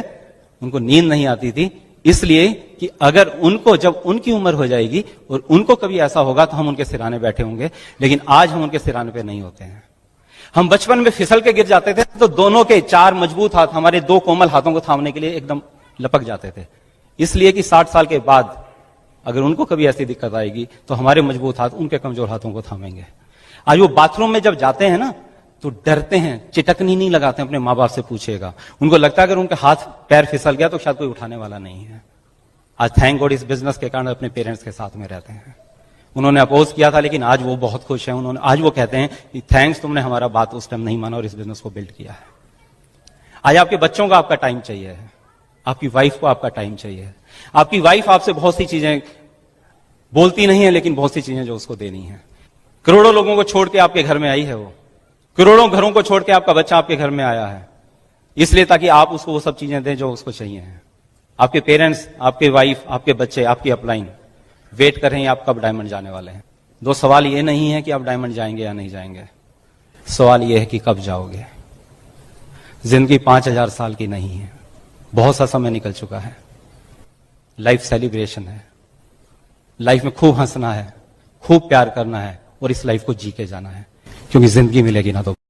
[SPEAKER 1] उनको नींद नहीं आती थी, इसलिए कि अगर उनको, जब उनकी उम्र हो जाएगी और उनको कभी ऐसा होगा तो हम उनके सिरहाने बैठे होंगे। लेकिन आज हम उनके सिरहाने पे नहीं होते हैं। हम बचपन में फिसल के गिर जाते थे तो दोनों के 4 मजबूत हाथ हमारे 2 कोमल हाथों को थामने के लिए एकदम लपक जाते थे, इसलिए कि 60 साल के बाद अगर उनको कभी ऐसी दिक्कत आएगी तो हमारे मजबूत हाथ उनके कमजोर हाथों को थामेंगे। आज वो बाथरूम में जब जाते हैं ना तो डरते हैं, चिटकनी नहीं लगाते हैं, अपने माँ बाप से पूछेगा। उनको लगता है अगर उनके हाथ पैर फिसल गया तो शायद कोई उठाने वाला नहीं है। आज थैंक गॉड इस बिजनेस के कारण अपने पेरेंट्स के साथ में रहते हैं। उन्होंने अपोज किया था, लेकिन आज वो बहुत खुश हैं। आज वो कहते हैं कि थैंक्स, तुमने हमारा बात उस टाइम नहीं माना और इस बिजनेस को बिल्ड किया है। आज आपके बच्चों का आपका टाइम चाहिए, आपकी वाइफ को आपका टाइम चाहिए। आपकी वाइफ आपसे बहुत सी चीजें बोलती नहीं है, लेकिन बहुत सी चीजें जो उसको देनी है। करोड़ों लोगों को छोड़ के आपके घर में आई है वो, करोड़ों घरों को छोड़ के आपका बच्चा आपके घर में आया है, इसलिए ताकि आप उसको वो सब चीजें दें जो उसको चाहिए है। आपके पेरेंट्स, आपके वाइफ, आपके बच्चे, आपकी अपलाइन वेट कर रहे हैं आप कब डायमंड जाने वाले हैं। दो सवाल ये नहीं है कि आप डायमंड जाएंगे या नहीं जाएंगे, सवाल ये है कि कब जाओगे। जिंदगी 5000 साल की नहीं है, बहुत सा समय निकल चुका है। लाइफ सेलिब्रेशन है, लाइफ में खूब हंसना है, खूब प्यार करना है और इस लाइफ को जी के जाना है, क्योंकि जिंदगी मिलेगी ना तो